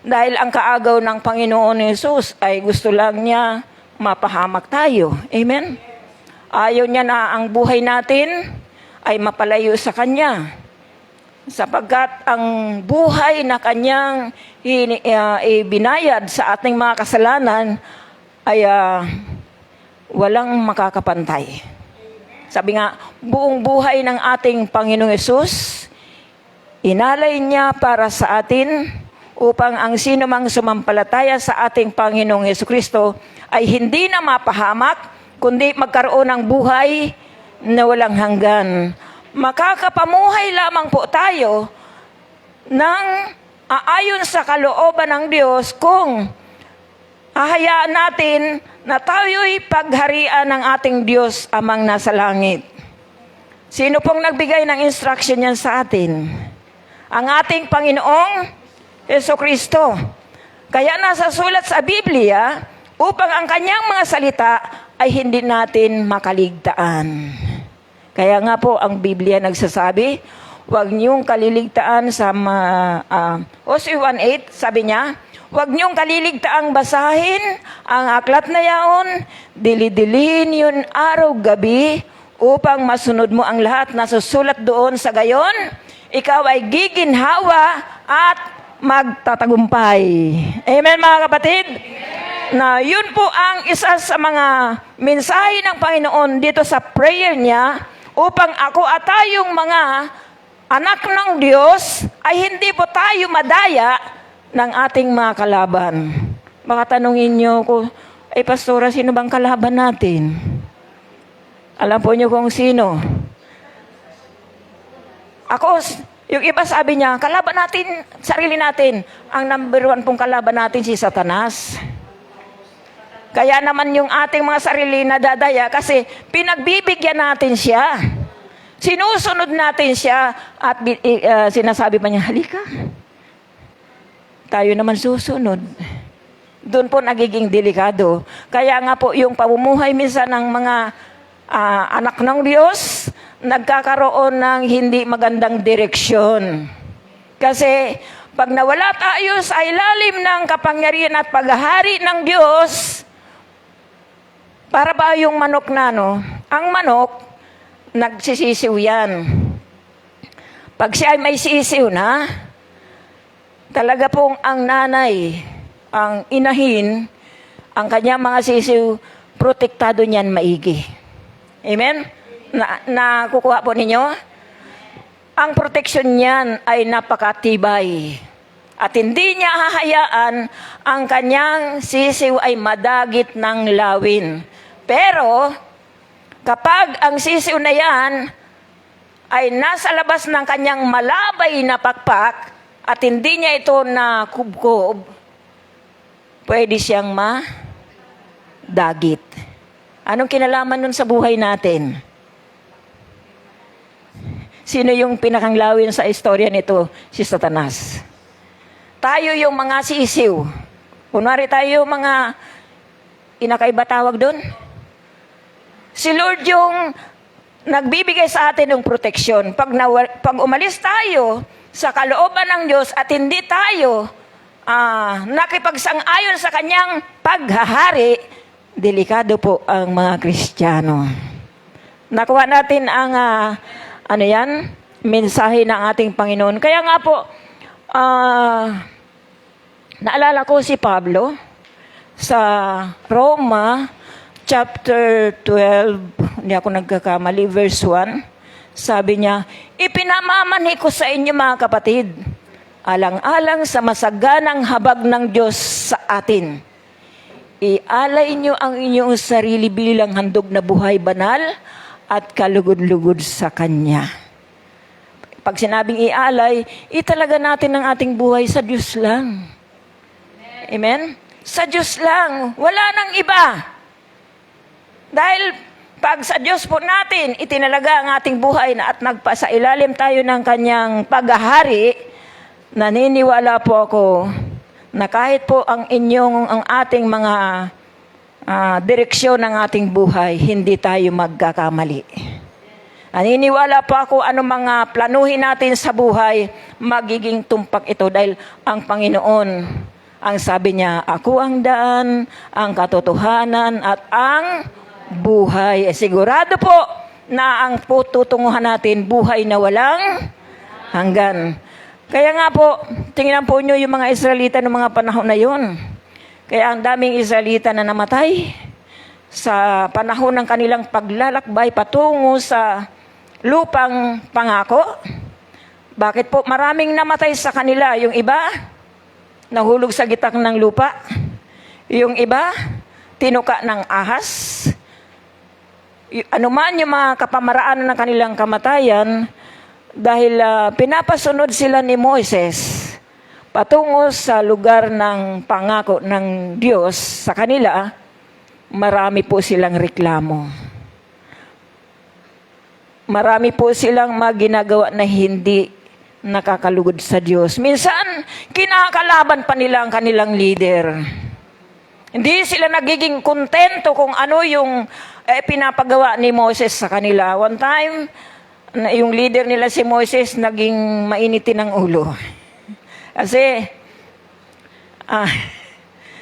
Speaker 6: Dahil ang kaagaw ng Panginoon Jesus ay gusto lang niya mapahamak tayo. Amen? Ayaw niya na ang buhay natin ay mapalayo sa Kanya. Sapagkat ang buhay na Kanyang ibinayad sa ating mga kasalanan ay walang makakapantay. Sabi nga, buong buhay ng ating Panginoong Jesus, inalay niya para sa atin upang ang sino mang sumampalataya sa ating Panginoong Jesucristo ay hindi na mapahamak, kundi magkaroon ng buhay na walang hanggan. Makakapamuhay lamang po tayo ng aayon sa kalooban ng Diyos kung hahayaan natin na tayo'y pagharian ng ating Diyos amang nasa langit. Sino pong nagbigay ng instruction niyan sa atin? Ang ating Panginoong Jesucristo. Kaya nasa sulat sa Biblia, upang ang kanyang mga salita ay hindi natin makaligtaan. Kaya nga po, ang Biblia nagsasabi, huwag niyong kaliligtaan sa Hosea 1:8, sabi niya, huwag niyong kaliligtaang basahin ang aklat na yaon, dili-dilihin yun araw-gabi, upang masunod mo ang lahat na susulat doon sa gayon, ikaw ay giginhawa at magtatagumpay. Amen mga kapatid? Na yun po ang isa sa mga mensahe ng Panginoon dito sa prayer niya upang ako at tayong mga anak ng Diyos ay hindi po tayo madaya ng ating mga kalaban. Baka tanungin niyo ko, pastora, sino bang kalaban natin? Alam po niyo kung sino? Ako, yung iba sabi niya, kalaban natin, sarili natin. Ang number 1 pong kalaban natin si Satanas. Kaya naman yung ating mga sarili na dadaya kasi pinagbibigyan natin siya. Sinusunod natin siya at sinasabi pa niya, halika. Tayo naman susunod. Doon po nagiging delikado. Kaya nga po yung pamumuhay minsan ng mga anak ng Diyos, nagkakaroon ng hindi magandang direksyon. Kasi pag nawala tayo sa ilalim ng kapangyarihan at paghahari ng Diyos, para ba yung manok na, no? Ang manok, nagsisisiw yan. Pag siya ay may sisiw na, talaga pong ang nanay, ang inahin, ang kanyang mga sisiw, protektado niyan maigi. Amen? Nakukuha po ninyo? Ang proteksyon niyan ay napakatibay. At hindi niya hahayaan ang kanyang sisiw ay madagit ng lawin. Pero, kapag ang sisiw na yan ay nasa labas ng kanyang malabay na pakpak at hindi niya ito nakubkob, pwede siyang madagit. Anong kinalaman nun sa buhay natin? Sino yung pinakanglawin sa istorya nito? Si Satanas. Tayo yung mga sisiw. Kunwari tayo mga inakaiba tawag doon. Si Lord yung nagbibigay sa atin ng proteksyon. Pag umalis tayo sa kalooban ng Diyos at hindi tayo nakipagsang-ayon sa kanyang paghahari, delikado po ang mga Kristiyano. Nakuha natin ang mensahe ng ating Panginoon. Kaya nga po, naalala ko si Pablo sa Roma chapter 12, hindi ako nagkakamali, verse 1. Sabi niya, ipinamamani ko sa inyo mga kapatid, alang-alang sa masaganang habag ng Diyos sa atin. Ialay niyo ang inyong sarili bilang handog na buhay banal at kalugod-lugod sa Kanya. Pag sinabing ialay, italaga natin ang ating buhay sa Diyos lang. Amen? Sa Diyos lang. Wala nang iba. Dahil pag sa Diyos po natin, itinalaga ang ating buhay na at nagpasailalim tayo ng Kanyang paghahari, naniniwala po ako na kahit po ang ating mga direksyon ng ating buhay, hindi tayo magkakamali. Naniniwala po ako anong mga planuhin natin sa buhay, magiging tumpak ito dahil ang Panginoon, ang sabi niya, ako ang daan, ang katotohanan at ang buhay. Sigurado po na ang tutunguhan natin, buhay na walang hanggan. Kaya nga po, tingnan po nyo yung mga Israelita ng mga panahon na yun. Kaya ang daming Israelita na namatay sa panahon ng kanilang paglalakbay patungo sa lupang pangako. Bakit po maraming namatay sa kanila? Yung iba, nahulog sa gitak ng lupa. Yung iba, tinuka ng ahas. Ano man yung mga kapamaraan ng kanilang kamatayan, dahil pinapasunod sila ni Moises patungo sa lugar ng pangako ng Diyos sa kanila, marami po silang reklamo. Marami po silang ginagawa na hindi nakakalugod sa Diyos. Minsan, kinakalaban pa nila ang kanilang leader. Hindi sila nagiging kontento kung ano yung pinapagawa ni Moses sa kanila. One time, yung leader nila si Moses naging mainitin ng ulo. Kasi,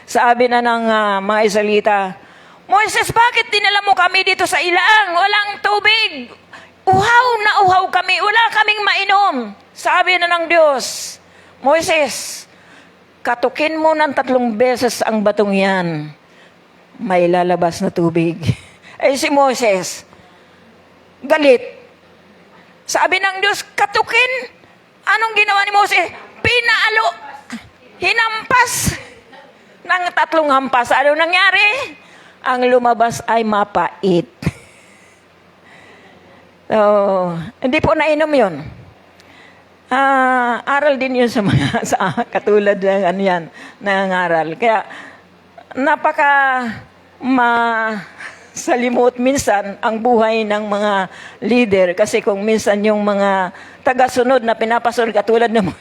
Speaker 6: sabi na ng mga Israelita, Moses, bakit dinala mo kami dito sa ilang? Walang tubig. Uhaw na uhaw kami. Wala kaming mainom. Sabi na ng Diyos, Moses, katukin mo ng 3 beses ang batong yan. May lalabas na tubig. Eh si Moses, galit. Sabi ng Diyos, katukin. Anong ginawa ni Moses? Pinaalo. Hinampas. Ng 3 hampas. Ano nangyari? Ang lumabas ay mapait. So, hindi po nainom yun. Aral din yun sa mga katulad ng yan, nangaral. Kaya, salimot minsan ang buhay ng mga leader kasi kung minsan yung mga tagasunod na pinapasunod katulad ng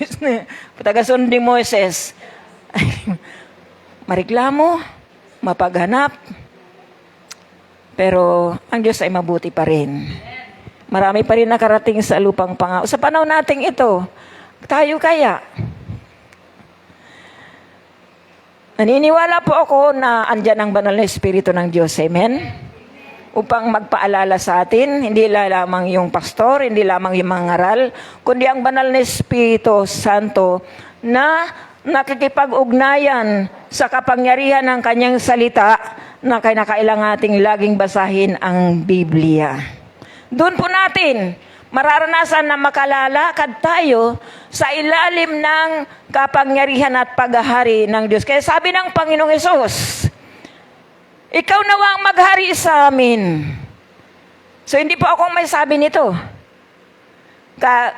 Speaker 6: tagasunod ni Moises mareklamo, mapaghanap, pero ang Diyos ay mabuti pa rin. Marami pa rin nakarating sa lupang pangako. Sa panahon nating ito, tayo kaya naniniwala po ako na andyan ang banal na Espiritu ng Diyos. Amen? Upang magpaalala sa atin, hindi lamang yung pastor, hindi lamang yung mga ngaral, kundi ang banal na Espiritu Santo na nakikipag-ugnayan sa kapangyarihan ng kanyang salita na kinakailangan ating laging basahin ang Biblia. Doon po natin mararanasan na makalalakad tayo sa ilalim ng kapangyarihan at paghahari ng Diyos. Kaya sabi ng Panginoong Hesus, ikaw nawa ang maghari sa amin. So hindi po ako may sabi nito.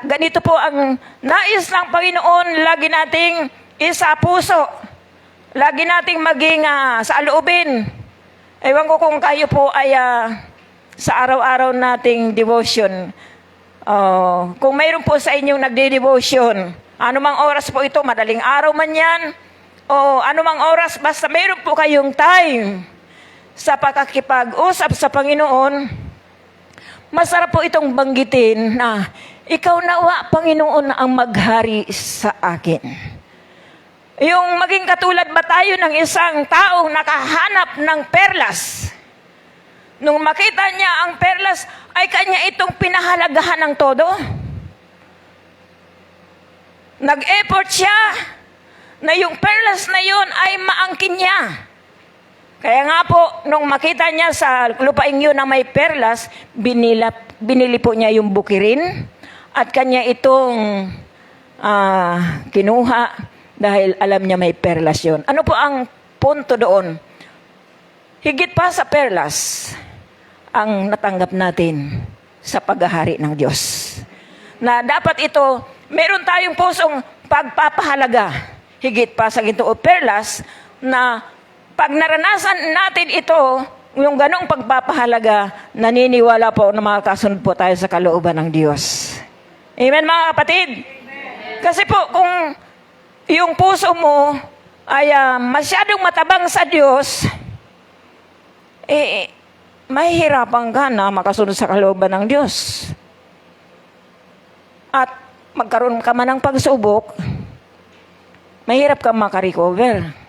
Speaker 6: Ganito po ang nais ng Panginoon, lagi nating isa puso. Lagi nating maging sa aloobin. Ewan ko kung kayo po ay sa araw-araw nating devotion, kung mayroon po sa inyong nagde-devotion, anumang oras po ito, madaling araw man yan, o anumang oras, basta mayroon po kayong time sa pagkakipag-usap sa Panginoon, masarap po itong banggitin na, ikaw nawa, Panginoon, ang maghari sa akin. Yung maging katulad ba tayo ng isang taong nakahanap ng perlas? Nung makita niya ang perlas, ay kanya itong pinahalagahan ng todo. Nag-effort siya na yung perlas na yun ay maangkin niya. Kaya nga po, nung makita niya sa lupaing yun na may perlas, binili po niya yung bukirin at kanya itong kinuha dahil alam niya may perlas yun. Ano po ang punto doon? Higit pa sa perlas ang natanggap natin sa paghahari ng Diyos. Na dapat ito, meron tayong pusong pagpapahalaga. Higit pa sa ginto o perlas na pag naranasan natin ito, yung ganong pagpapahalaga, naniniwala po na makakasunod po tayo sa kalooban ng Diyos. Amen mga kapatid? Kasi po kung yung puso mo ay masyadong matabang sa Diyos, mahihirapan ka na makasunod sa kalooban ng Diyos. At magkaroon ka man ng pagsubok, mahirap kang makarecover.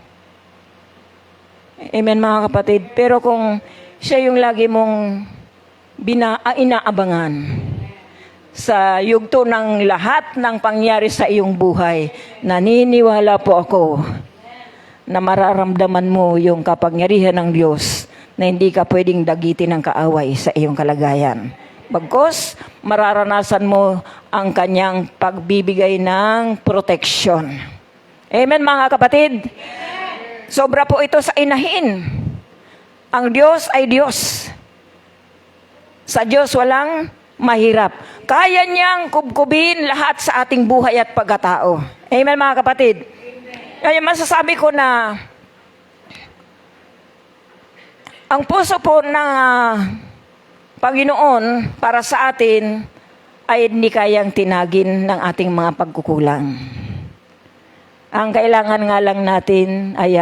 Speaker 6: Amen mga kapatid. Pero kung siya yung lagi mong inaabangan sa yugto ng lahat ng pangyari sa iyong buhay, naniniwala po ako na mararamdaman mo yung kapangyarihan ng Diyos na hindi ka pwedeng dagitin ng kaaway sa iyong kalagayan. Bagkus, mararanasan mo ang kanyang pagbibigay ng proteksyon. Amen mga kapatid? Sobra po ito sa inahin. Ang Diyos ay Diyos. Sa Diyos walang mahirap. Kaya niyang kubkubin lahat sa ating buhay at pagkatao. Amen mga kapatid? Kaya masasabi ko na ang puso po ng Panginoon para sa atin ay hindi kayang tinagin ng ating mga pagkukulang. Ang kailangan nga lang natin ay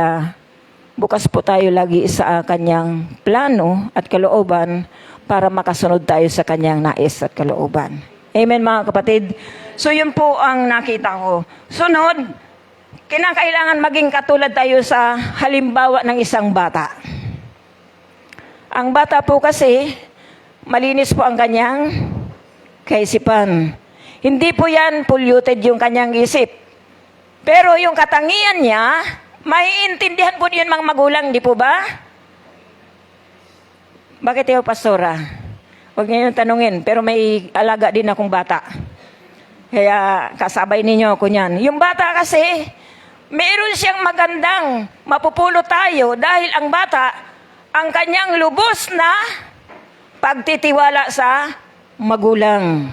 Speaker 6: bukas po tayo lagi sa kanyang plano at kalooban para makasunod tayo sa kanyang nais at kalooban. Amen mga kapatid? So yun po ang nakita ko. Sunod, kinakailangan maging katulad tayo sa halimbawa ng isang bata. Ang bata po kasi, malinis po ang kanyang kaisipan. Hindi po yan polluted yung kanyang isip. Pero yung katangian niya, maiintindihan po yun mga magulang, di po ba? Bakit yung pastora? Huwag niyo yung tanungin, pero may alaga din akong bata. Kaya kasabay ninyo ako niyan. Yung bata kasi, meron siyang magandang mapupulot tayo dahil ang bata, ang kanyang lubos na pagtitiwala sa magulang.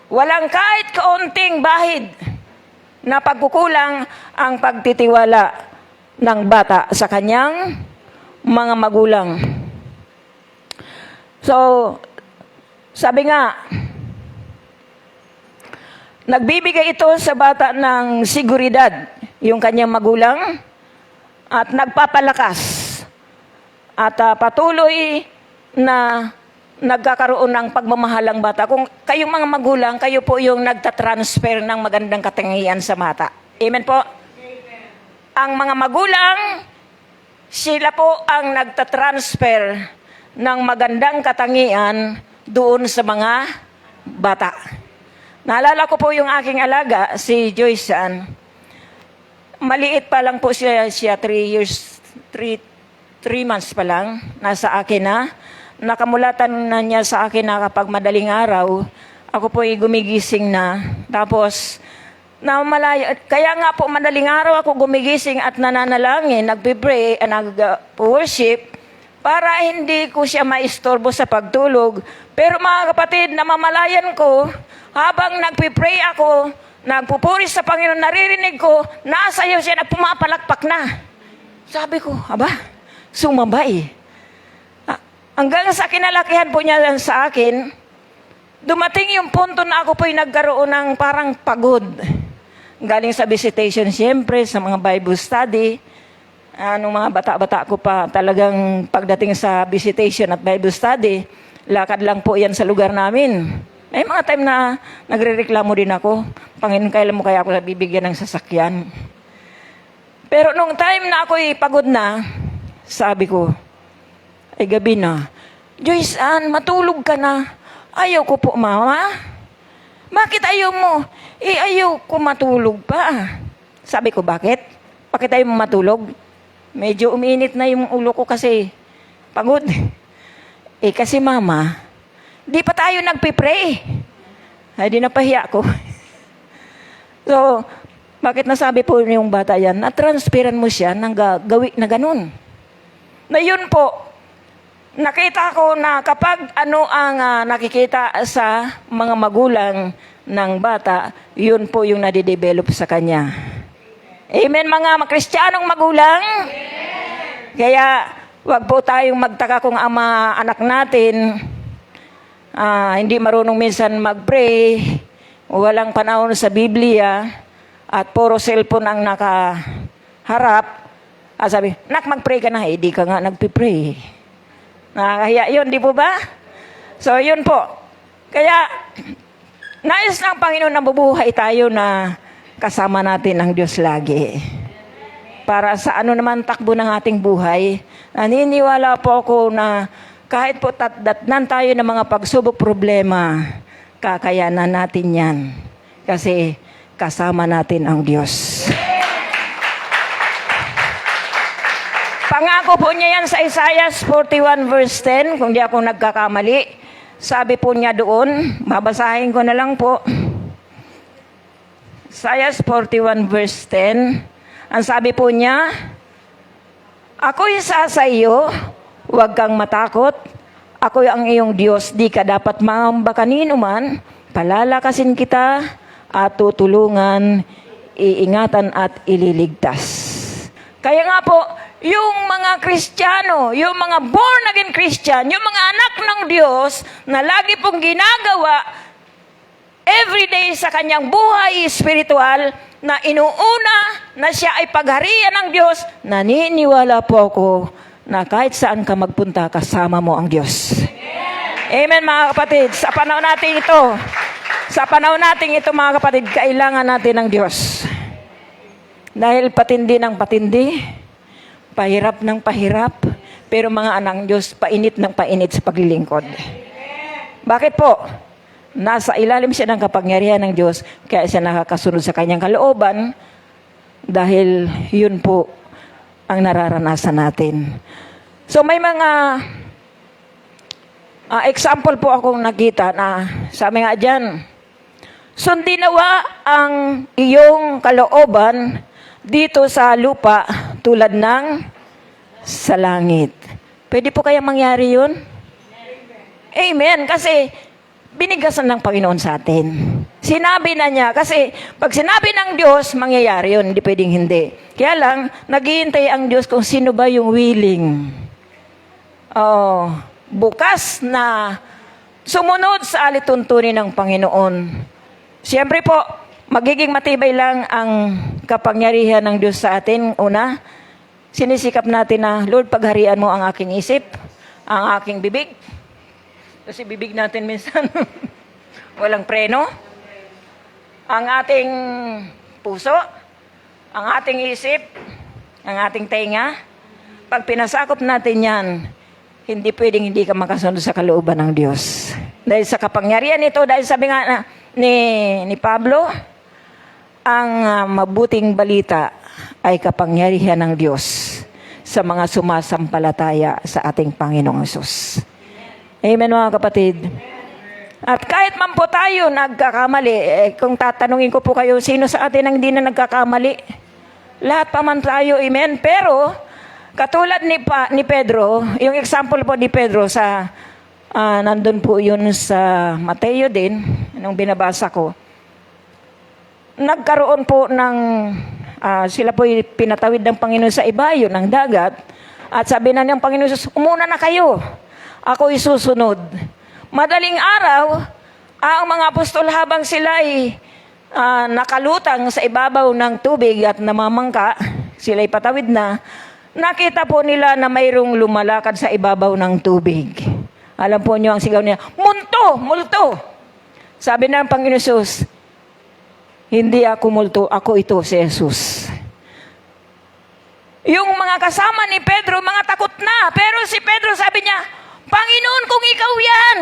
Speaker 6: Walang kahit kaunting bahid na pagkukulang ang pagtitiwala ng bata sa kanyang mga magulang. So, sabi nga, nagbibigay ito sa bata ng seguridad, yung kanyang magulang, at nagpapalakas, at patuloy na nagkakaroon ng pagmamahalang bata. Kung kayong mga magulang, kayo po yung nagtatransfer ng magandang katangian sa bata. Amen po? Amen. Ang mga magulang, sila po ang nagtatransfer ng magandang katangian doon sa mga bata. Naalala ko po yung aking alaga, si Joyce Ann. Maliit pa lang po siya 3 months pa lang, nasa akin na. Nakamulatan na niya sa akin na kapag madaling araw, ako po ay gumigising na. Tapos, kaya nga po madaling araw ako gumigising at nananalangin, nagpipray, nag-worship, para hindi ko siya maistorbo sa pagtulog. Pero mga kapatid, namamalayan ko, habang nagpipray ako, nagpupuri sa Panginoon, naririnig ko, nasayaw siya, nagpumapalakpak na. Sabi ko, sumabay. Hanggang sa kinalakihan po niya sa akin, dumating yung punto na ako po'y nagkaroon ng parang pagod. Galing sa visitation, siyempre, sa mga Bible study. Nung mga bata-bata ko pa, talagang pagdating sa visitation at Bible study, lakad lang po yan sa lugar namin. May mga time na nagre-reklamo din ako, Panginoon, kailan mo kaya ako bibigyan ng sasakyan? Pero nung time na ako'y pagod na, sabi ko, ay gabi na, Joyce Ann, matulog ka na. Ayaw ko po, Mama. Bakit ayaw mo? Ayaw ko matulog pa. Sabi ko, bakit? Bakit ayaw mo matulog? Medyo uminit na yung ulo ko kasi pagod. Kasi Mama, di pa tayo nagpipray. Ay, di napahiya ko. So, bakit nasabi po yung bata yan? Na-transferan mo siya ng gawi na ganun. Na yun po, nakita ko na kapag ano ang nakikita sa mga magulang ng bata, yun po yung nadidevelop sa kanya. Amen, mga Kristiyanong magulang? Kaya, wag po tayong magtaka kung ang mga anak natin hindi marunong minsan mag-pray, walang panahon sa Biblia, at puro cellphone ang nakaharap. Sabi, nak, mag-pray ka na. Di ka nga nagpipray. Nakakahiya yun, di po ba? So, yun po. Kaya, nais ng Panginoon na bubuhay tayo na kasama natin ang Diyos lagi. Para sa ano naman takbo ng ating buhay, naniniwala po ako na kahit po datnan tayo ng mga pagsubok problema, kakayanan natin yan. Kasi kasama natin ang Diyos. Pangako po niya yan sa Isaiah 41 verse 10, kung di ako nagkakamali. Sabi po niya doon, babasahin ko na lang po. Isaiah 41 verse 10, ang sabi po niya, ako'y isa sa iyo, huwag kang matakot. Ako'y ang iyong Diyos, di ka dapat mangamba kanino man. Palalakasin kita at tutulungan, iingatan at ililigtas. Kaya nga po, yung mga Kristiyano, yung mga born again Christian, yung mga anak ng Diyos na lagi pong ginagawa everyday sa kanyang buhay spiritual, na inuuna na siya ay pagharian ng Diyos, naniniwala po ako na kahit saan ka magpunta, kasama mo ang Diyos. Amen, mga kapatid. Sa panahon natin ito, mga kapatid, kailangan natin ng Diyos. Dahil patindi ng patindi, pahirap ng pahirap, pero mga anak ng Diyos, painit ng painit sa paglilingkod. Bakit po? Nasa ilalim siya ng kapangyarihan ng Diyos, kaya siya nakakasunod sa kanyang kalooban, dahil yun po ang nararanasan natin. So may mga example po akong nakita na sabi nga dyan, sundin nawa ang iyong kalooban dito sa lupa tulad ng sa langit. Pwede po kaya mangyari yun? Amen. Kasi binigasan ng Panginoon sa atin. Sinabi na niya, kasi pag sinabi ng Diyos, mangyayari yun, hindi pwedeng hindi. Kaya lang, naghihintay ang Diyos kung sino ba yung willing. Bukas na sumunod sa alituntunin ng Panginoon. Siyempre po, magiging matibay lang ang kapangyarihan ng Diyos sa atin. Una, sinisikap natin na, Lord, pagharian mo ang aking isip, ang aking bibig. Kasi bibig natin minsan walang preno. Ang ating puso, ang ating isip, ang ating tenga. Pag pinasakop natin yan, hindi pwedeng hindi ka makasunod sa kalooban ng Diyos. Dahil sa kapangyarihan nito, dahil sabi nga ni Pablo, ang mabuting balita ay kapangyarihan ng Diyos sa mga sumasampalataya sa ating Panginoong Hesus. Amen, mga kapatid. At kahit man po tayo nagkakamali, kung tatanungin ko po kayo, sino sa atin ang hindi na nagkakamali? Lahat pa man tayo, amen. Pero, katulad ni Pedro, yung example po ni Pedro sa, nandun po yun sa Mateo din, nung binabasa ko, nagkaroon po ng, sila po pinatawid ng Panginoon sa ibayo ng dagat, at sabi na ng Panginoon, umuna na kayo. Ako isusunod. Madaling araw, ang mga apostol habang sila ay nakalutang sa ibabaw ng tubig at namamangka, sila ay patawid na, nakita po nila na mayroong lumalakad sa ibabaw ng tubig. Alam po niyo ang sigaw niya, multo! Multo! Sabi ng Panginoon Jesus, hindi ako multo, ako ito si Jesus. Yung mga kasama ni Pedro, mga takot na. Pero si Pedro sabi niya, Panginoon, kung ikaw yan,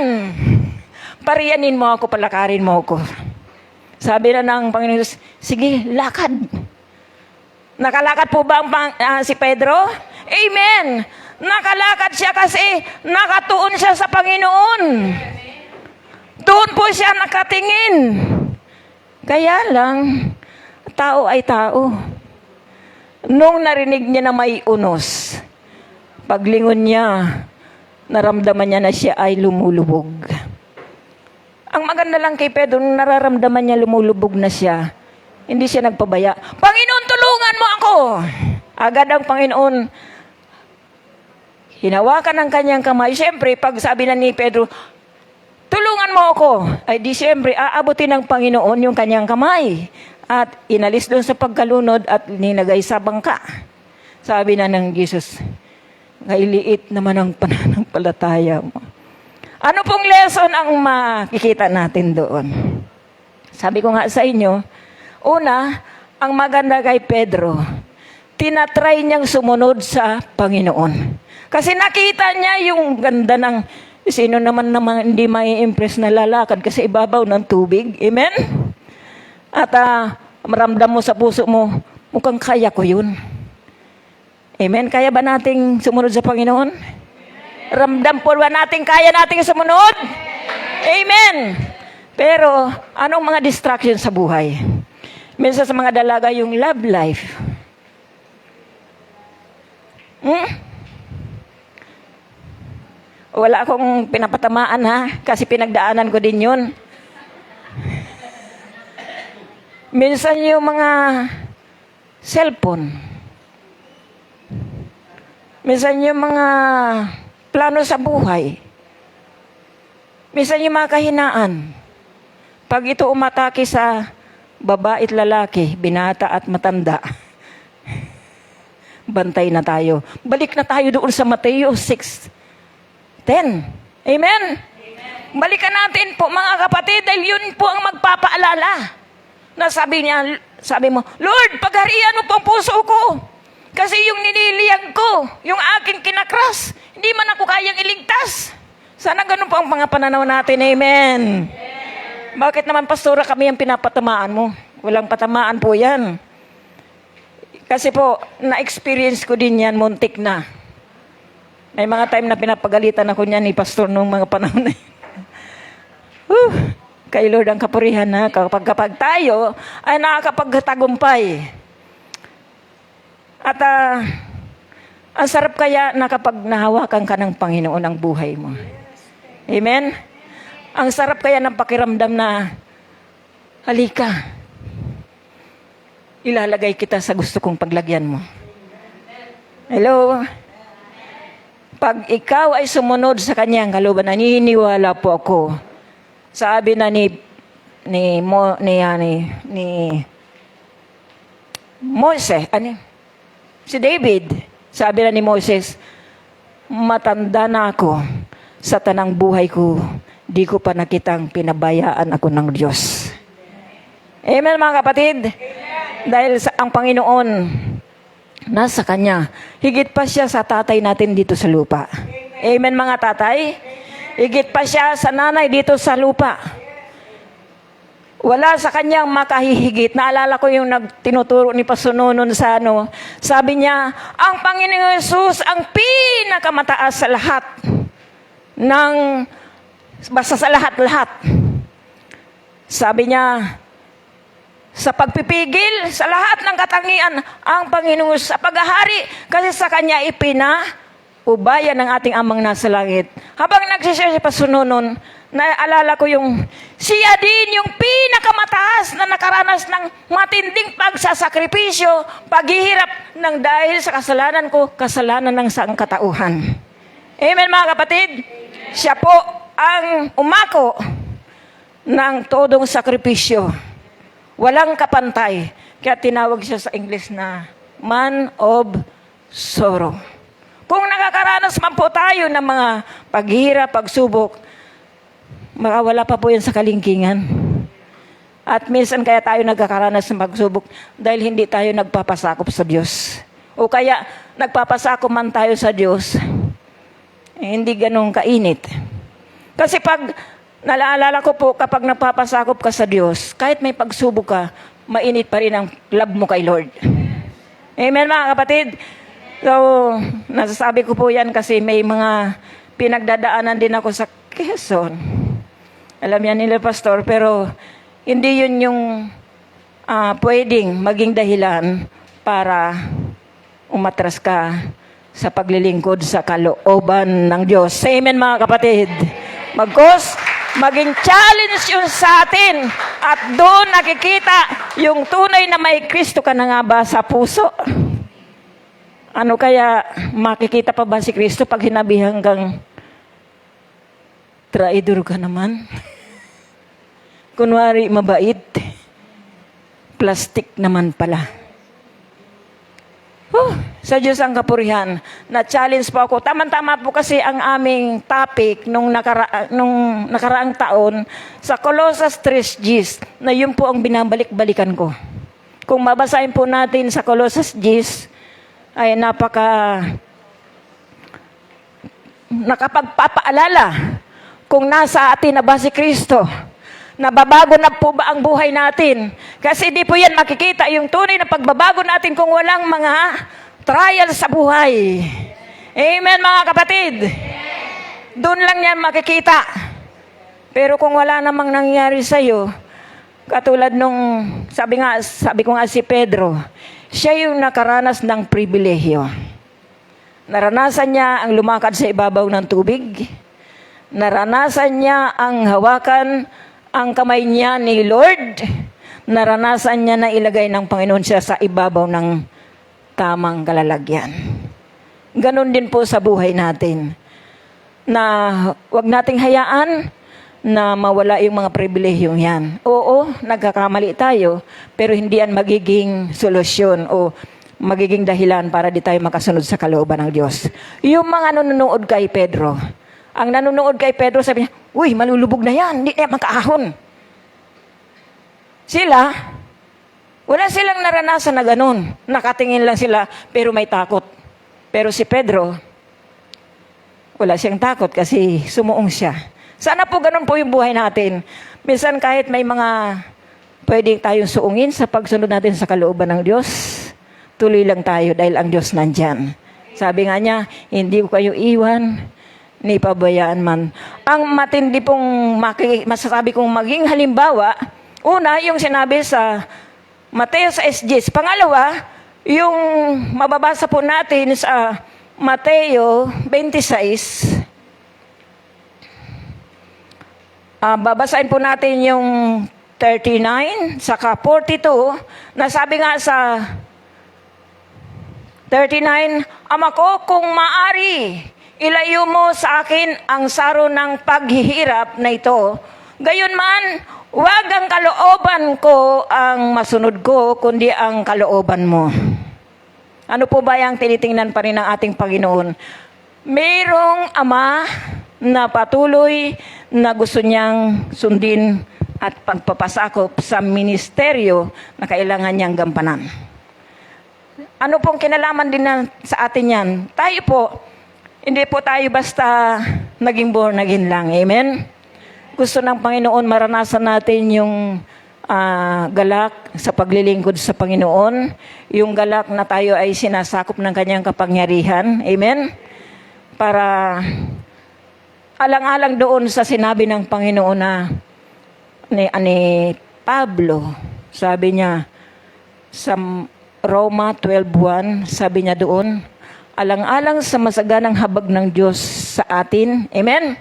Speaker 6: pariyanin mo ako, palakarin mo ako. Sabi na ng Panginoon, sige, lakad. Nakalakad po ba si Pedro? Amen. Nakalakad siya kasi nakatuon siya sa Panginoon. Doon po siya nakatingin. Kaya lang, tao ay tao. Nung narinig niya na may unos, paglingon niya, naramdaman niya na siya ay lumulubog. Ang maganda lang kay Pedro, nung nararamdaman niya lumulubog na siya, hindi siya nagpabaya. Panginoon, tulungan mo ako! Agad ang Panginoon, hinawakan ng kanyang kamay. Siyempre, pag sabi na ni Pedro, tulungan mo ako, ay di siyempre, aabutin ng Panginoon yung kanyang kamay. At inalis doon sa pagkalunod at ninagay sa bangka. Sabi na ng Jesus, kailiit naman ang pananampalataya mo. Ano pong lesson ang makikita natin doon? Sabi ko nga sa inyo, una, ang maganda kay Pedro, tinatry niyang sumunod sa Panginoon. Kasi nakita niya yung ganda ng, sino naman hindi mai-impress na lalakad kasi ibabaw ng tubig. Amen? At maramdam mo sa puso mo, mukhang kaya ko yun. Amen? Kaya ba nating sumunod sa Panginoon? Ramdam po ba nating kaya nating sumunod? Amen! Pero, anong mga distractions sa buhay? Minsan sa mga dalaga, yung love life. Wala akong pinapatamaan ha, kasi pinagdaanan ko din yun. Minsan yung mga cellphone. Minsan yung mga plano sa buhay. Minsan yung mga kahinaan. Pag ito umatake sa babae at lalaki, binata at matanda, bantay na tayo. Balik na tayo doon sa Mateo 6:10. Amen? Balikan natin po mga kapatid, dahil yun po ang magpapaalala. Na sabi mo, Lord, pagharian mo po ang puso ko. Kasi yung niniliyag ko, yung aking kinakras, hindi man ako kayang iligtas. Sana ganun po ang mga pananaw natin. Amen. Bakit naman, pastora, kami ang pinapatamaan mo? Walang patamaan po yan. Kasi po, na-experience ko din yan, muntik na. May mga time na pinapagalitan ako niyan ni pastor nung mga panahon na yun. Kay Lord ang kapurihan na kapag tayo ay nakakapagtagumpay. At ang sarap kaya na kapag nahawakan ka ng Panginoon ang buhay mo. Amen? Ang sarap kaya ng pakiramdam na, halika, ilalagay kita sa gusto kong paglagyan mo. Hello? Pag ikaw ay sumunod sa kanyang kalooban, naniniwala po ako, sabi na ni Moses, si David, sabi na ni Moses, matanda na ako, sa tanang buhay ko, di ko pa nakitang pinabayaan ako ng Diyos. Amen mga kapatid? Dahil ang Panginoon, nasa Kanya, higit pa siya sa tatay natin dito sa lupa. Amen mga tatay? Higit pa siya sa nanay dito sa lupa. Wala sa kanyang makahihigit. Naalala ko yung tinuturo ni Pastor Nonon sa sabi niya, ang Panginoong Yesus ang pinakamataas sa lahat. Basta sa lahat-lahat. Sabi niya, sa pagpipigil, sa lahat ng katangian, ang Panginoon sa paghahari, kasi sa Kanya ubayan ng ating amang nasa langit. Habang nagsishare si Pastor Nonon, naalala ko siya din yung pinakamataas na nakaranas ng matinding pagsasakripisyo, paghihirap ng dahil sa kasalanan ko, kasalanan ng sangkatauhan. Amen mga kapatid? Siya po ang umako ng todong sakripisyo. Walang kapantay. Kaya tinawag siya sa English na man of sorrow. Kung nakakaranas man po tayo ng mga paghihirap, pagsubok, makawala pa po yan sa kalingkingan. At minsan kaya tayo nagkakaranas ng pagsubok dahil hindi tayo nagpapasakop sa Diyos. O kaya nagpapasako man tayo sa Diyos, hindi ganun kainit. Kasi pag naalala ko po, kapag nagpapasakop ka sa Diyos, kahit may pagsubok ka, mainit pa rin ang love mo kay Lord. Amen mga kapatid? So, nasasabi ko po yan kasi may mga pinagdadaanan din ako sa Quezon. Alam yan nila, Pastor, pero hindi yun yung pwedeng maging dahilan para umatras ka sa paglilingkod sa kalooban ng Diyos. Amen mga kapatid. Maging challenge yun sa atin at doon nakikita yung tunay na may Kristo ka na nga ba sa puso. Ano kaya makikita pa ba si Kristo pag hinabihan kang traidor ka naman? Kunwari mabait, plastic naman pala. Sa Diyos ang kapurihan. Na-challenge po ako. Tama-tama po kasi ang aming topic nung nakaraang taon sa Colossus 3:10 na yun po ang binabalik-balikan ko. Kung mabasahin po natin sa Colossus 10, ay nakapagpapaalala kung nasa atin na ba si Kristo. Nababago na po ba ang buhay natin? Kasi di po yan makikita yung tunay na pagbabago natin kung walang mga trial sa buhay. Amen mga kapatid? Doon lang yan makikita. Pero kung wala namang nangyari sa'yo, katulad nung, sabi ko nga si Pedro, siya yung nakaranas ng pribilehyo. Naranasan niya ang lumakad sa ibabaw ng tubig. Naranasan niya ang hawakan ang kamay niya ni Lord. Naranasan niya na ilagay ng Panginoon siya sa ibabaw ng tamang kalalagyan. Ganon din po sa buhay natin. Na wag nating hayaan na mawala yung mga pribilehiyong yan. Oo, nagkakamali tayo, pero hindi yan magiging solusyon o magiging dahilan para di tayo makasunod sa kalooban ng Diyos. Yung mga nanonood kay Pedro, ang nanonood kay Pedro sabi niya, uy, malulubog na yan, hindi na makaahon. Sila, wala silang naranasan na ganun. Nakatingin lang sila, pero may takot. Pero si Pedro, wala siyang takot kasi sumuong siya. Sana po ganun po yung buhay natin. Minsan kahit may mga pwede tayong suungin sa pagsunod natin sa kalooban ng Diyos, tuloy lang tayo dahil ang Diyos nandyan. Sabi nga niya, hindi ko kayo iwan, ni pabayaan man. Ang matindi pong masasabi kong maging halimbawa, una, yung sinabi sa Mateo sa SGS. Pangalawa, yung mababasa po natin sa Mateo 26. Babasahin po natin yung 39, saka 42, na sabi nga sa 39, Ama ko, kung maari, ilayo mo sa akin ang saro ng paghihirap na ito. Gayunman, huwag ang kalooban ko ang masunod ko, kundi ang kalooban mo. Ano po ba yung tinitingnan pa rin ng ating Panginoon? Mayroong Ama na patuloy na gusto niyang sundin at pagpapasakop sa ministeryo na kailangan niyang gampanan. Ano pong kinalaman din sa atin yan? Tayo po, hindi po tayo basta naging born again lang. Amen? Gusto ng Panginoon maranasan natin yung galak sa paglilingkod sa Panginoon. Yung galak na tayo ay sinasakop ng kanyang kapangyarihan. Amen? Para alang-alang doon sa sinabi ng Panginoon na ni Pablo, sabi niya sa Roma 12:1, sabi niya doon, alang-alang sa masaganang habag ng Diyos sa atin. Amen?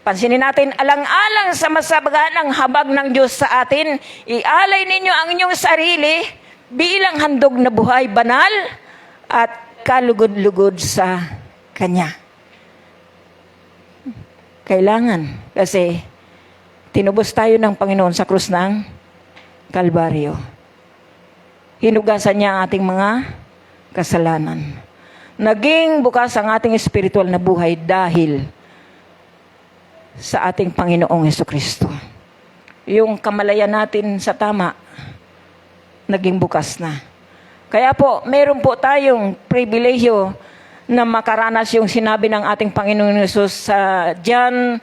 Speaker 6: Pansinin natin, alang-alang sa masaganang habag ng Diyos sa atin, ialay ninyo ang inyong sarili bilang handog na buhay, banal at kalugod-lugod sa Kanya. Kailangan, kasi tinubos tayo ng Panginoon sa krus ng Kalbaryo. Hinugasan niya ang ating mga kasalanan. Naging bukas ang ating espiritual na buhay dahil sa ating Panginoong Hesukristo. Yung kamalayan natin sa tama, naging bukas na. Kaya po, meron po tayong pribilehyo na makaranas yung sinabi ng ating Panginoon Yesus sa John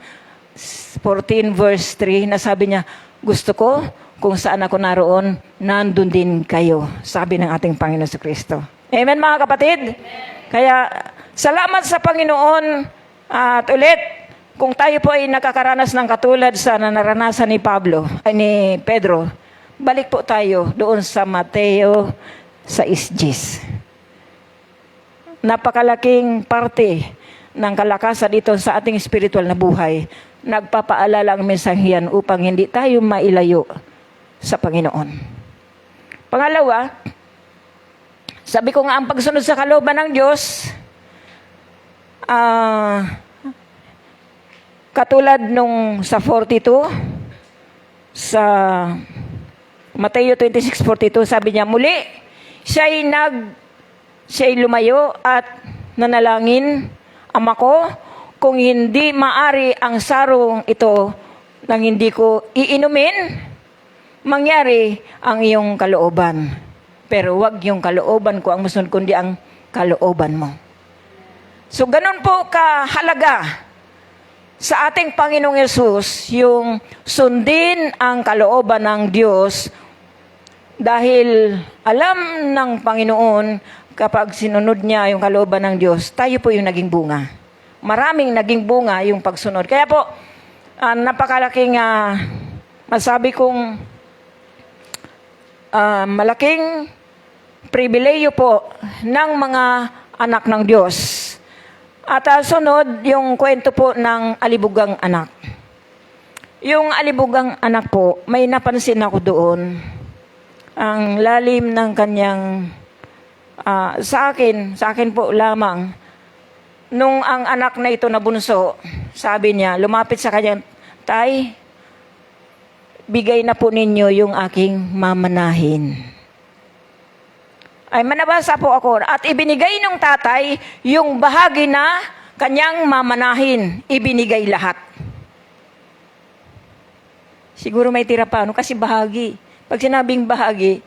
Speaker 6: 14 verse 3 na sabi niya, gusto ko kung saan ako naroon, nandun din kayo. Sabi ng ating Panginoon sa Kristo. Amen mga kapatid? Kaya salamat sa Panginoon at ulit, kung tayo po ay nakakaranas ng katulad sa naranasan ni ni Pedro, balik po tayo doon sa Mateo 6:10. Napakalaking parte ng kalakasan dito sa ating spiritual na buhay. Nagpapaalala ang mensahiyan upang hindi tayo mailayo sa Panginoon. Pangalawa, sabi ko nga ang pagsunod sa kalooban ng Diyos, katulad nung sa 42, sa Mateo 26:42, sabi niya, muli, siya'y lumayo at nanalangin, Ama ko, kung hindi maari ang sarong ito nang hindi ko iinumin, mangyari ang iyong kalooban. Pero wag yung kalooban ko ang musunod, kundi ang kalooban mo. So ganun po kahalaga sa ating Panginoong Yesus yung sundin ang kalooban ng Diyos dahil alam ng Panginoon kapag sinunod niya yung kalooban ng Diyos, tayo po yung naging bunga. Maraming naging bunga yung pagsunod. Kaya po, napakalaking masabi kong malaking pribileyo po ng mga anak ng Diyos. At sunod, yung kwento po ng alibugang anak. Yung alibugang anak po, may napansin ako doon. Ang lalim ng kanyang, sa akin po lamang, nung ang anak na ito na bunso, sabi niya, lumapit sa kanya, Tay, bigay na po ninyo yung aking mamanahin. Ay manabasa po ako, at ibinigay ng tatay yung bahagi na kanyang mamanahin, ibinigay lahat. Siguro may tira pa, kasi bahagi. Pag sinabing bahagi,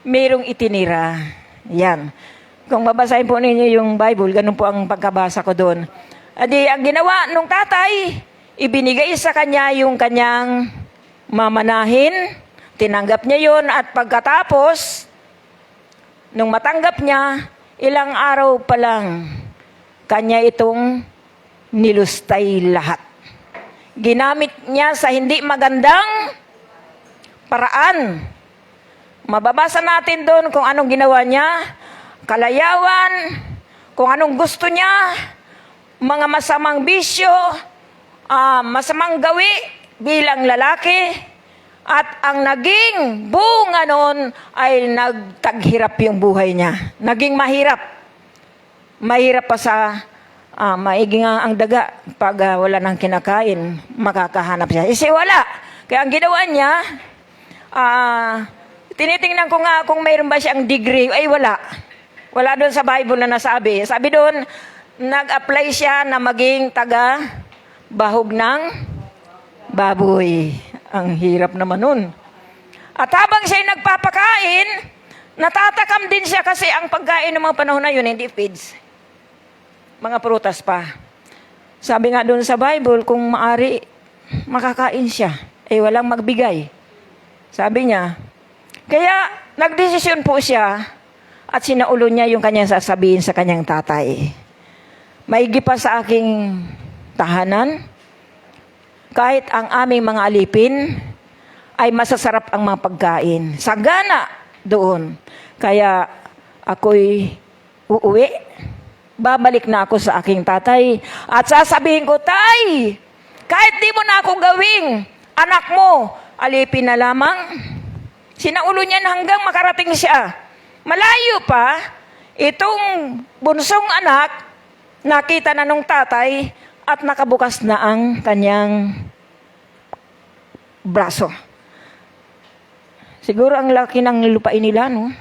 Speaker 6: mayroong itinira. Yan. Kung babasahin po ninyo yung Bible, ganun po ang pagkabasa ko doon. Adi, ang ginawa nung tatay, ibinigay sa kanya yung kanyang mamanahin, tinanggap niya yon at pagkatapos, nung matanggap niya, ilang araw pa lang, kanya itong nilustay lahat. Ginamit niya sa hindi magandang paraan. Mababasa natin doon kung anong ginawa niya, kalayawan, kung anong gusto niya, mga masamang bisyo, masamang gawi bilang lalaki, at ang naging bunga noon ay nagtaghirap yung buhay niya. Naging mahirap. Mahirap pa sa maiging ang daga pag wala nang kinakain, makakahanap siya. Kasi wala. Kaya ang ginawa niya, tinitingnan ko nga kung mayroon ba siyang degree. Ay wala. Wala doon sa Bible na nasabi. Sabi doon, nag-apply siya na maging taga-bahog ng baboy. Ang hirap naman nun. At habang siya'y nagpapakain, natatakam din siya kasi ang pagkain ng mga panahon na yun, hindi feeds. Mga prutas pa. Sabi nga doon sa Bible, kung maari, makakain siya. Walang magbigay. Sabi niya. Kaya, nagdesisyon po siya at sinaulo niya yung kanyang sasabihin sa kanyang tatay. Maigi pa sa aking tahanan, kahit ang aming mga alipin ay masasarap ang mga pagkain. Sagana doon. Kaya ako'y uuwi. Babalik na ako sa aking tatay. At sasabihin ko, Tay, kahit di mo na ako gawing anak mo, alipin na lamang. Sinaulo niyan hanggang makarating siya. Malayo pa, itong bunsong anak, nakita na nung tatay, at nakabukas na ang kanyang braso. Siguro ang laki ng lupain nila, no?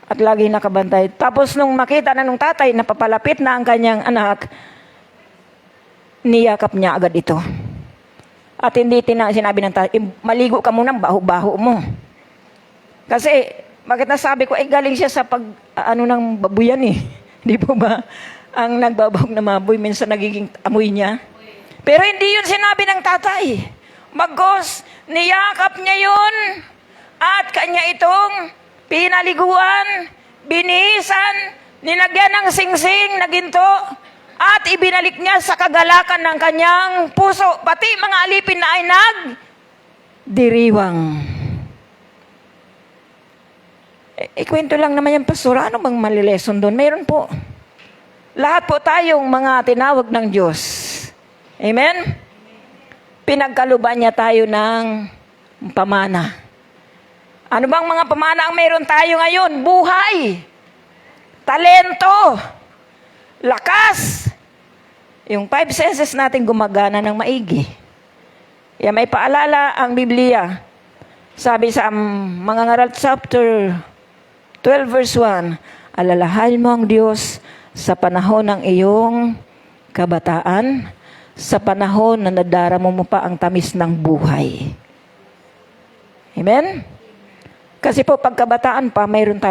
Speaker 6: At lagi nakabantay. Tapos nung makita na nung tatay, napapalapit na ang kanyang anak, niyakap niya agad ito. At hindi sinabi ng tatay, maligo ka muna, baho-baho mo. Kasi Bakit nasabi ko, galing siya sa ng babuyan eh. Di po ba? Ang nagbabahog na maboy, minsan nagiging amoy niya. Pero hindi yun sinabi ng tatay. Bagos, niyakap niya yun at kanya itong pinaliguan, binihisan, ninagyan ng singsing na ginto at ibinalik niya sa kagalakan ng kanyang puso. Pati mga alipin na ay diriwang. Ikwento lang naman yung pastor, ano bang malileson doon? Mayroon po. Lahat po tayong mga tinawag ng Diyos. Amen? Pinagkaluban niya tayo ng pamana. Ano bang mga pamana ang mayroon tayo ngayon? Buhay, talento, lakas. Yung 5 senses natin gumagana ng maigi. Yan, may paalala ang Biblia. Sabi sa mga ngaral chapter 12 verse 1, alalahanin mo ang Diyos sa panahon ng iyong kabataan, sa panahon na nadaramo mo pa ang tamis ng buhay. Amen? Kasi po, pagkabataan pa, mayroon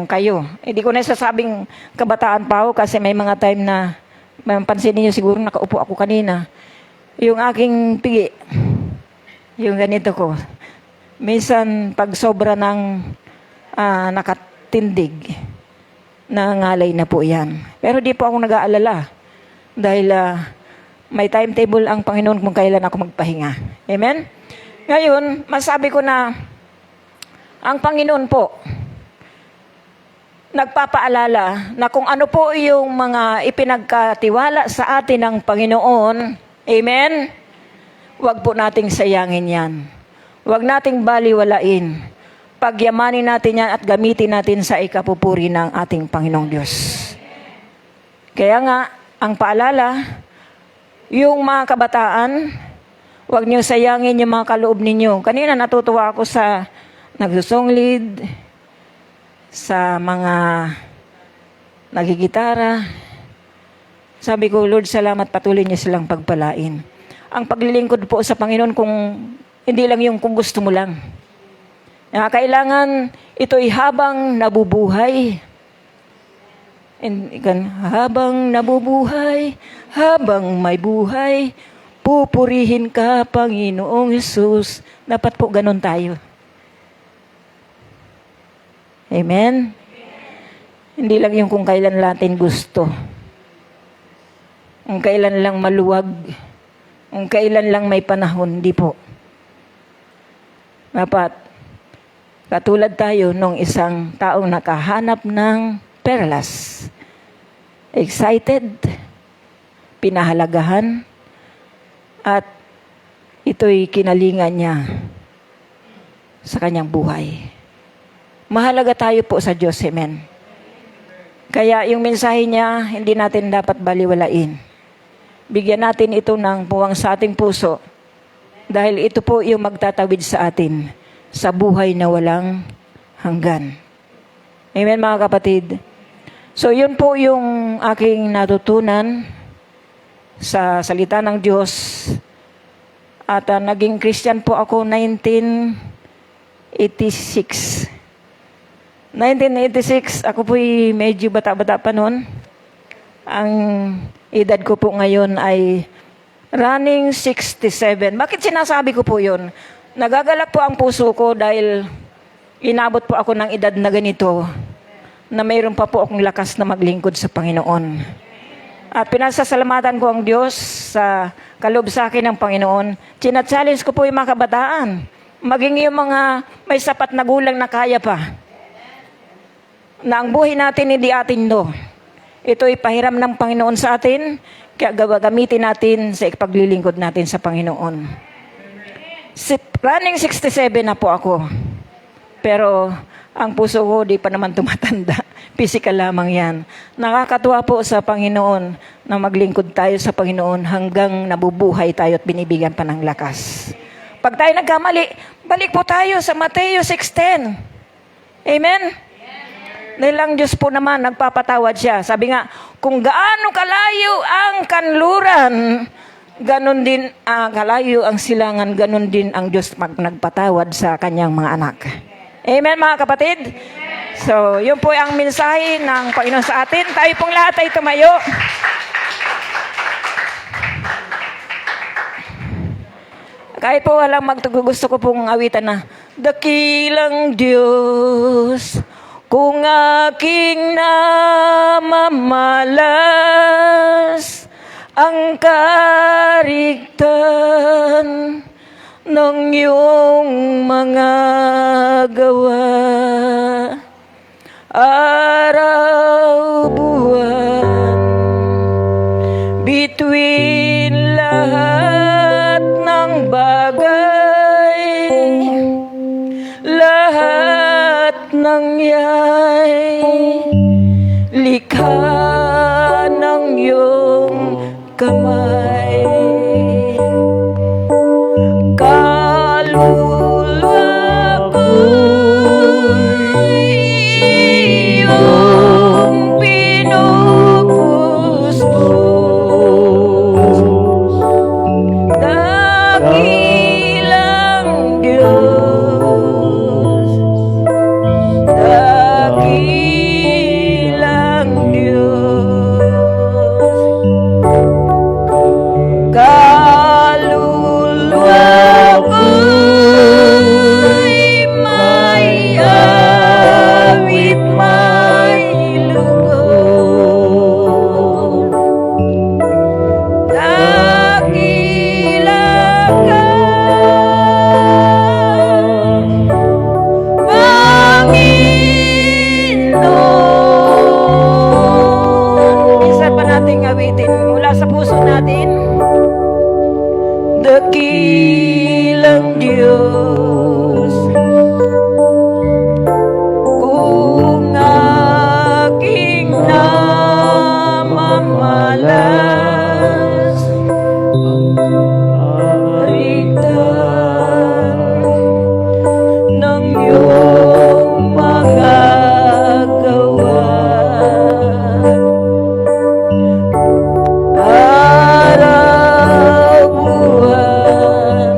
Speaker 6: kayo. Hindi ko na sasabing kabataan pa ako kasi may mga time na, mapansin niyo siguro nakaupo ako kanina, yung aking pigi, yung ganito ko, minsan pag sobra ng nakatindig, nangangalay na po yan. Pero di po ako nag-aalala dahil may timetable ang Panginoon kung kailan ako magpahinga. Amen? Ngayon, masabi ko na ang Panginoon po nagpapaalala na kung ano po yung mga ipinagkatiwala sa atin ng Panginoon, amen? Huwag po nating sayangin yan. Huwag nating baliwalain. Pagyamanin natin yan at gamitin natin sa ikapupuri ng ating Panginoong Diyos. Kaya nga, ang paalala, yung mga kabataan, huwag niyo sayangin yung mga kaloob ninyo. Kanina natutuwa ako sa nagsusong lead, sa mga nagigitara. Sabi ko, Lord, salamat, patuloy niyo silang pagpalain. Ang paglilingkod po sa Panginoon, kung hindi lang yung kung gusto mo lang. Kailangan ito'y habang nabubuhay. Habang nabubuhay, habang may buhay, pupurihin ka, Panginoong Hesus. Dapat po ganun tayo. Amen? Hindi lang yung kung kailan natin gusto. Kung kailan lang maluwag. Kung kailan lang may panahon. Hindi po. Dapat katulad tayo nung isang taong nakahanap ng perlas. Excited, pinahalagahan, at ito'y kinalingan niya sa kanyang buhay. Mahalaga tayo po sa Diyos, amen. Kaya yung mensahe niya, hindi natin dapat baliwalain. Bigyan natin ito ng puwang sa ating puso, dahil ito po yung magtatawid sa atin sa buhay na walang hanggan. Amen, mga kapatid. So, yun po yung aking natutunan sa salita ng Diyos. At naging Christian po ako 1986. 1986, ako po'y medyo bata-bata pa noon. Ang edad ko po ngayon ay running 67. Bakit sinasabi ko po yun? Nagagalak po ang puso ko dahil inabot po ako ng edad na ganito na mayroon pa po akong lakas na maglingkod sa Panginoon. At pinasasalamatan ko ang Diyos sa kaloob sa akin ng Panginoon. China-challenge ko po yung mga kabataan. Maging yung mga may sapat na gulang na kaya pa. Na ang buhay natin hindi atin do. Ito'y pahiram ng Panginoon sa atin, kaya gamitin natin sa ipaglilingkod natin sa Panginoon. Running 67 na po ako. Pero ang puso ko di pa naman tumatanda. Physical lamang yan. Nakakatuwa po sa Panginoon na maglingkod tayo sa Panginoon hanggang nabubuhay tayo at binibigyan pa ng lakas. Pag tayo nagkamali, balik po tayo sa Mateo 6:10. Amen? Dahil ang Diyos po naman, nagpapatawad siya. Sabi nga, kung gaano kalayo ang kanluran, ganon din kalayo ang silangan, ganon din ang Diyos nagpatawad sa kanyang mga anak. Amen mga kapatid? So, yun po ang mensahe ng Panginoon sa atin. Tayo pong lahat ay tumayo. Kahit po walang gusto ko pong awitan na, Dakilang Diyos, kung aking namamalas, ang karigtan ng iyong mga gawa. Araw, buwan, between lahat ng bagay, lahat ng yay, likha ng iyong kamay. Kaluluwa ko'y iyong pinupustos. Dakilang Diyos, dakilang Diyos. Kaluluwa ko'y may awit, may lugod. Dakila ka, Panginoon. Isa pa nating awitin mula sa puso natin. Dakilang Diyos, kung aking namamalas, rigtan ng iyong mga gawa. Araw, buwan,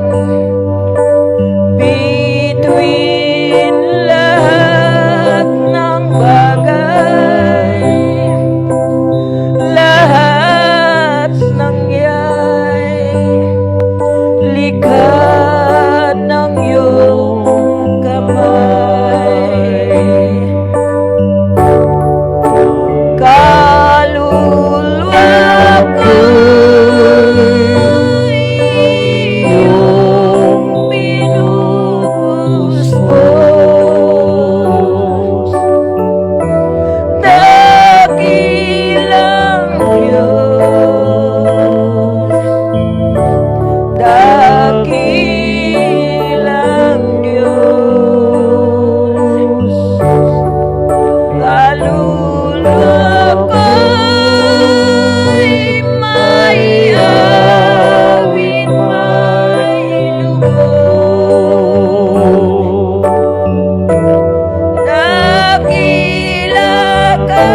Speaker 6: between lahat ng bagay, lahat ng yay, likha ng iyong kamay. Kaluluwa ko'y iyong pinupustos. Dakilang Diyos, dakilang Diyos. Kaluluwa ko'y may awit, may lugod. Dakila ka,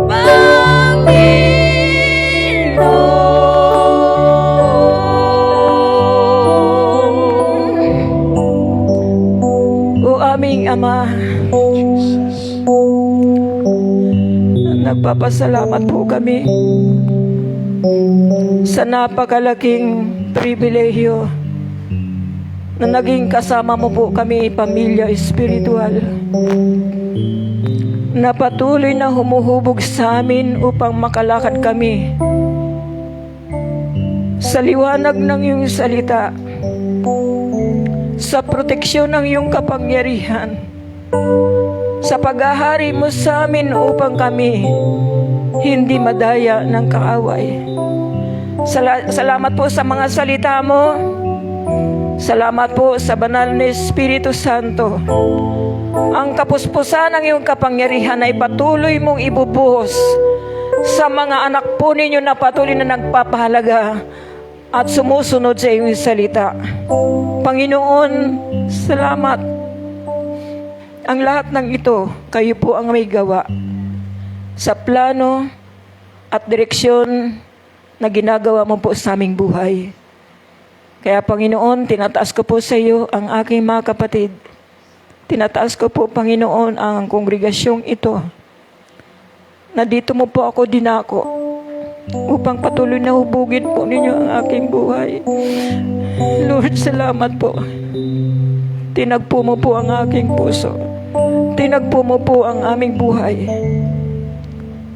Speaker 6: Panginoon. O aming Ama, nagpapasalamat po kami sa napakalaking pribilehyo na naging kasama mo po kami, pamilya espiritual, na patuloy na humuhubog sa amin upang makalakad kami sa liwanag ng iyong salita, sa proteksyon ng iyong kapangyarihan, sa paghahari mo sa amin upang kami hindi madaya ng kaaway. Salamat po sa mga salita mo. Salamat po sa banal na Espiritu Santo. Ang kapuspusan ng iyong kapangyarihan ay patuloy mong ibubuhos sa mga anak po ninyo na patuloy na nagpapahalaga at sumusunod sa iyong salita. Panginoon, salamat. Ang lahat ng ito, kayo po ang may gawa sa plano at direksyon na ginagawa mo po sa aming buhay. Kaya Panginoon, tinataas ko po sa iyo ang aking mga kapatid. Tinataas ko po, Panginoon, ang kongregasyong ito. Na dito mo po ako dinako upang patuloy na hubugin po ninyo ang aking buhay. Lord, salamat po. Tinagpo mo po ang aking puso. Tinagpo mo po ang aming buhay.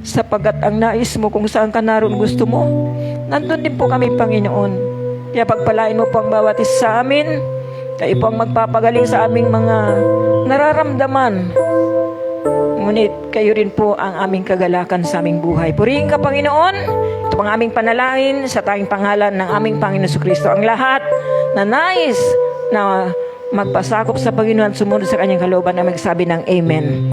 Speaker 6: Sapagat ang nais mo kung saan ka naroon gusto mo, nandun din po kami, Panginoon. Kaya pagpalain mo po ang bawat isa sa amin. Kayo po ang magpapagaling sa aming mga nararamdaman. Ngunit kayo rin po ang aming kagalakan sa aming buhay. Purihin ka, Panginoon. Ito ang aming panalangin sa tanging pangalan ng aming Panginoon Jesucristo. Ang lahat na nais na magpasakop sa Panginoon, sumunod sa kanyang kalooban na magsabi ng Amen.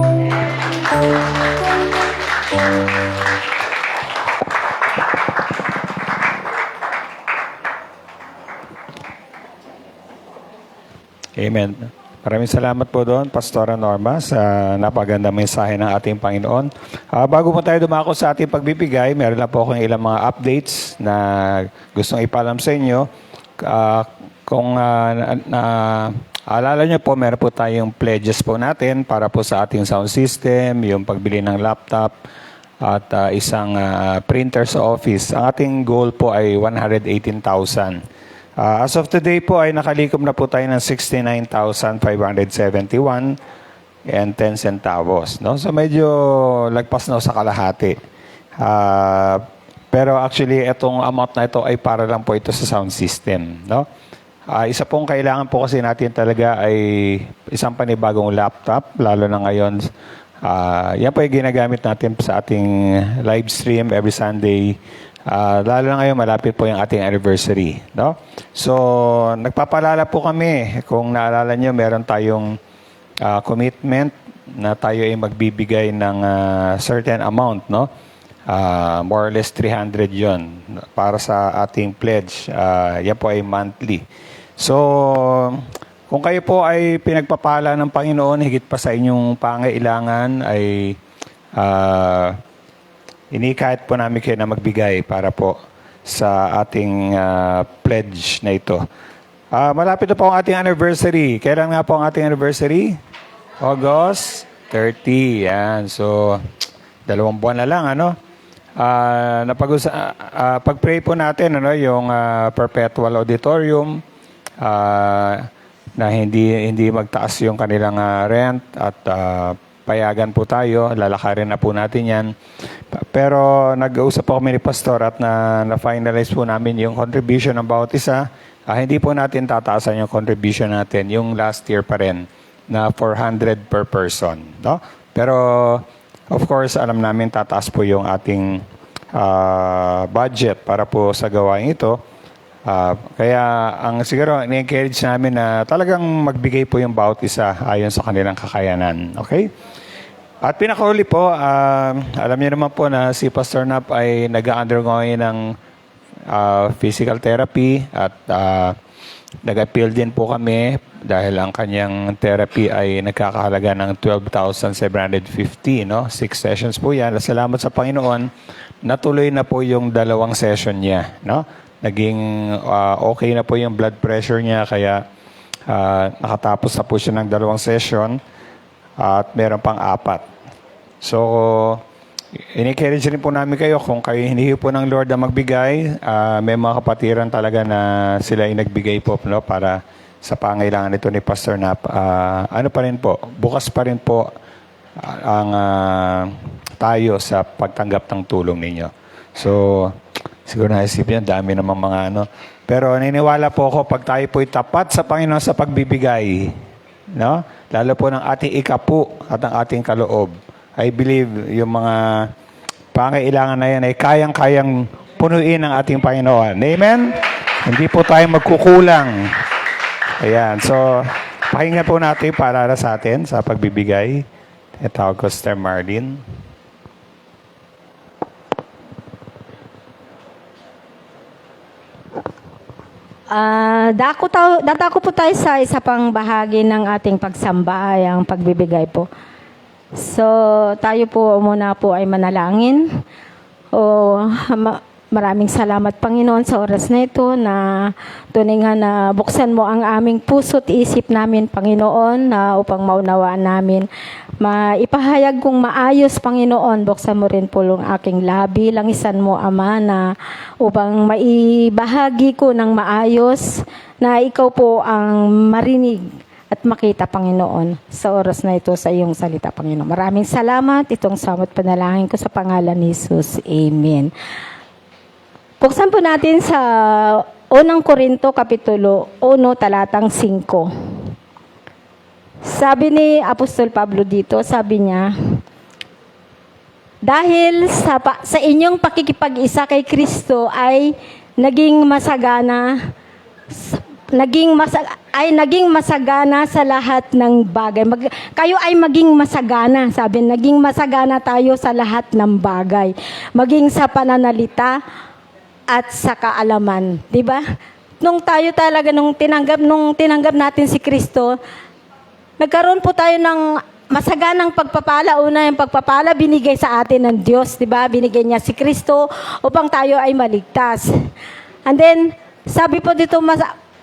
Speaker 7: Amen. Maraming salamat po doon, Pastora Norma, sa napagandang mensahe ng ating Panginoon. Bago po tayo dumako sa ating pagbibigay, meron lang po akong ilang mga updates na gustong ipalam sa inyo. Kung alala nyo po, meron po tayong pledges po natin para po sa ating sound system, yung pagbili ng laptop, at isang printer sa office. Ang ating goal po ay 118,000. As of today po ay nakalikom na po tayo ng 69,571 and 10 centavos. No? So medyo lagpas na sa kalahati. Pero actually, itong amount na ito ay para lang po ito sa sound system. No? Isa pong kailangan po kasi natin talaga ay isang panibagong laptop, lalo na ngayon. Yan po ay ginagamit natin sa ating live stream every Sunday. Lalo na ngayon, malapit po yung ating anniversary. No? So, nagpapalala po kami. Kung naalala nyo, meron tayong commitment na tayo ay magbibigay ng certain amount. No? More or less 300 yon para sa ating pledge. Yan po ay monthly. So, kung kayo po ay pinagpapala ng Panginoon, higit pa sa inyong pangailangan, ay inikahit po namin kayo na magbigay para po sa ating pledge na ito. Malapit na po ang ating anniversary. Kailan nga po ang ating anniversary? August 30. Yan. So, 2 buwan na lang, ano? Pag-pray po natin, ano, yung perpetual auditorium, na hindi magtaas yung kanilang rent at payagan po tayo, lalakarin na po natin yan. Pero nag-uusap po kami ni Pastor at na-finalize po namin yung contribution ng bawat isa. Hindi po natin tataasan yung contribution natin, yung last year pa rin, na 400 per person. No? Pero, of course, alam namin tataas po yung ating budget para po sa gawain ito. Kaya, siguro, ni-encourage namin na talagang magbigay po yung bawat isa ayon sa kanilang kakayanan. Okay? At pinakahuli po, alam niyo naman po na si Pastor Nap ay nag-undergo ngayon ng physical therapy at nag-appeal din po kami dahil ang kanyang therapy ay nagkakahalaga ng 12,750, no? 6 sessions po yan. Salamat sa Panginoon, natuloy na po yung 2 session niya, no? Naging okay na po yung blood pressure niya, kaya nakatapos na po siya ng 2 session at meron pang 4. So, in-encourage rin po namin kayo kung kayo hinihipo po ng Lord na magbigay. May mga kapatiran talaga na sila ay nagbigay po, no, para sa pangailangan ito ni Pastor Nap. Ano pa rin po, bukas pa rin po ang tayo sa pagtanggap ng tulong ninyo. So, siguro naisip yan, dami naman mga ano. Pero naniniwala po ako, pag tayo po'y tapat sa Panginoon sa pagbibigay, no? Lalo po ng ating ikapu at ang ating kaloob, I believe yung mga pangailangan na yan ay kayang-kayang punuin ng ating Panginoon. Amen? Hindi po tayo magkukulang. Ayan. So, pakinggan po natin para sa atin sa pagbibigay. Tawag ko Sister Marlene.
Speaker 4: Dadako po tayo sa isa pang bahagi ng ating pagsamba, ay ang pagbibigay po. So, tayo po muna po ay manalangin. Maraming salamat, Panginoon, sa oras na ito na tunay nga na buksan mo ang aming puso at isip namin, Panginoon, na upang maunawaan namin. Maipahayag kong maayos, Panginoon, buksan mo rin po ang aking labi, langisan mo, Ama, na upang maibahagi ko ng maayos na ikaw po ang marinig at makita, Panginoon, sa oras na ito sa iyong salita, Panginoon. Maraming salamat. Itong samot panalangin ko sa pangalan ni Jesus. Amen. Buksan po natin sa 1 Korinto Kapitulo 1, talatang 5. Sabi ni Apostol Pablo dito, sabi niya, dahil sa inyong pakikipag-isa kay Kristo ay naging masagana sa lahat ng bagay. Kayo ay maging masagana, sabi, naging masagana tayo sa lahat ng bagay. Maging sa pananalita at sa kaalaman, 'di ba? Nung tinanggap natin si Kristo, nagkaroon po tayo ng masaganang pagpapala. Una, yung pagpapala binigay sa atin ng Diyos, 'di ba? Binigay niya si Kristo upang tayo ay maligtas. And then, sabi po dito,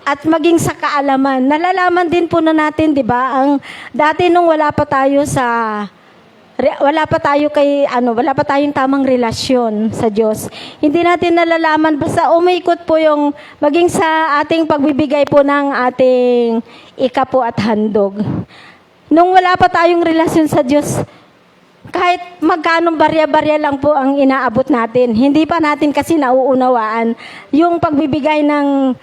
Speaker 4: at maging sa kaalaman. Nalalaman din po na natin, 'di ba? Ang dati nung wala pa tayong tamang relasyon sa Diyos. Hindi natin nalalaman, basta umikot po yung maging sa ating pagbibigay po ng ating ikapo at handog. Nung wala pa tayong relasyon sa Diyos, kahit magkano barya-barya lang po ang inaabot natin, hindi pa natin kasi nauunawaan yung pagbibigay ng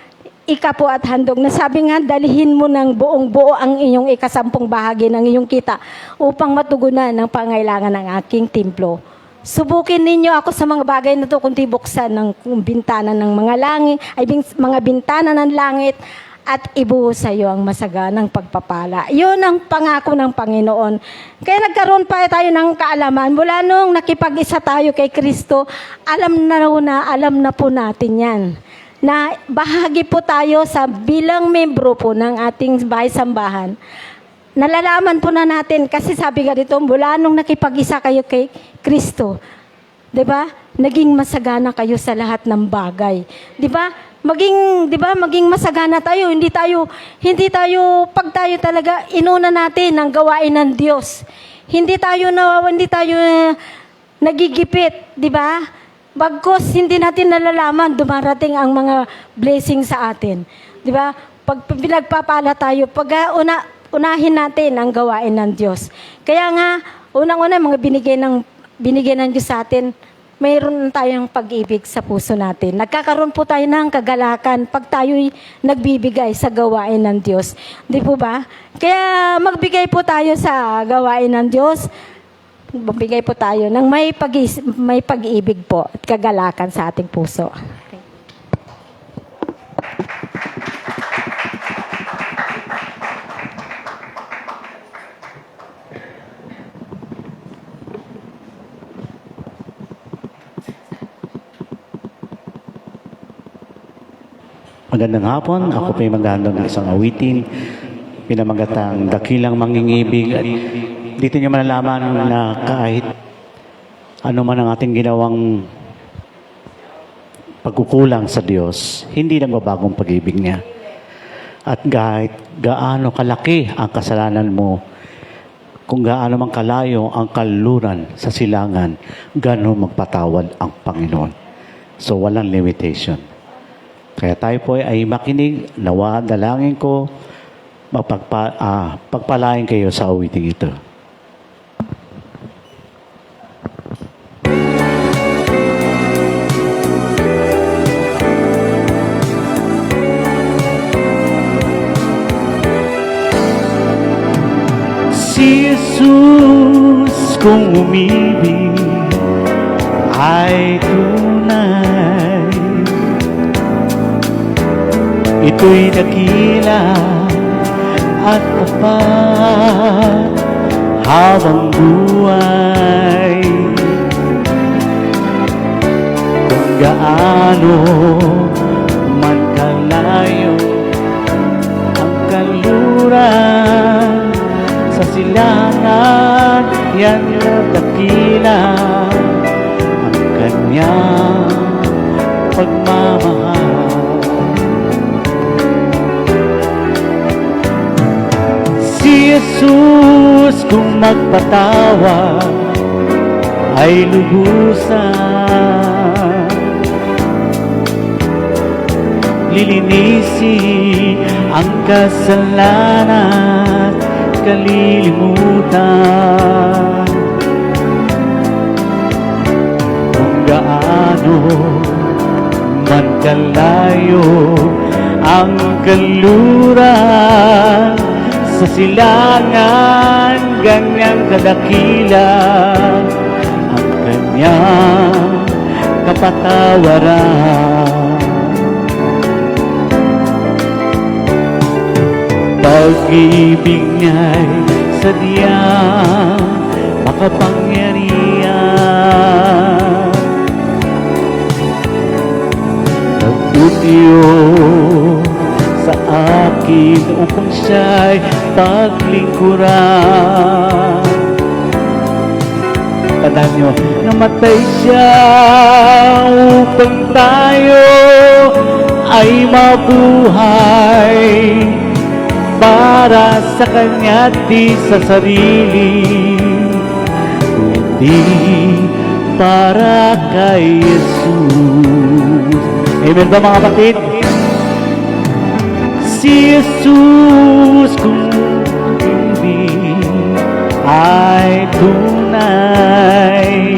Speaker 4: ikapo at handog, na sabi nga, dalihin mo ng buong-buo ang inyong ikasampung bahagi ng iyong kita upang matugunan ng pangailangan ng aking templo. Subukin ninyo ako sa mga bagay na ito, kundi buksan ng bintana ng mga langit, mga bintana ng langit, at ibuhos sa iyo ang masaganang pagpapala. Yun ang pangako ng Panginoon. Kaya nagkaroon pa tayo ng kaalaman. Mula nung nakipag-isa tayo kay Kristo, alam na po natin yan, na bahagi po tayo sa bilang membro po ng ating bahay-sambahan. Nalalaman po na natin, kasi sabi nga dito, mula nung nakipag-isa kayo kay Kristo, 'di ba? Naging masagana kayo sa lahat ng bagay. 'Di ba? Maging masagana tayo, hindi tayo pag tayo talaga inuna natin ang gawain ng Diyos. Hindi tayo nagigipit, 'di ba? Bagkos hindi natin nalalaman, dumarating ang mga blessing sa atin. 'Di ba? Pag pinagpapala tayo, unahin natin ang gawain ng Diyos. Kaya nga, unang-una, mga binigay ng Diyos sa atin, mayroon tayong pag-ibig sa puso natin. Nagkakaroon po tayo ng kagalakan pag tayo'y nagbibigay sa gawain ng Diyos. Di po ba? Kaya magbigay po tayo sa gawain ng Diyos. Magbigay po tayo ng may pag-ibig po at kagalakan sa ating puso.
Speaker 3: Magandang hapon. Ako po ay maghahandog ng isang awitin, pinamagatang Dakilang Mangingibig. At dito niyo malalaman na kahit ano man ang ating ginawang pagkukulang sa Diyos, hindi nagbabagong pag-ibig niya. At kahit gaano kalaki ang kasalanan mo, kung gaano man kalayo ang kaluran sa silangan, gano'n magpatawad ang Panginoon. So walang limitation. Kaya tayo po ay makinig, nawa, dalangin ko, pagpalain kayo sa awiting ito. Si Jesus kung umibig ay tunay. Ito'y dakila at tapat habang buhay. Kung gaano man kalayo ang kaluran sa silangan, yan yung dakila ang kanyang Jesus kung magpatawa ay lubusan, lilinisin ang kasalanan at kalilimutan. Kung gaano man kalayo ang kaluran, sa silangan ganyang kadakila ang kanyang kapatawaran. Pag-ibig niya'y sadyang makapangyarihan, nagtutyo sa akin upang siya'y paglingkuran. Tandaan nyo, namatay siya upang tayo ay mabuhay, para sa Kanya at di sa sarili, kundi para kay Jesus. Amen ba mga kapatid? Si Jesus kung hindi ay tunay,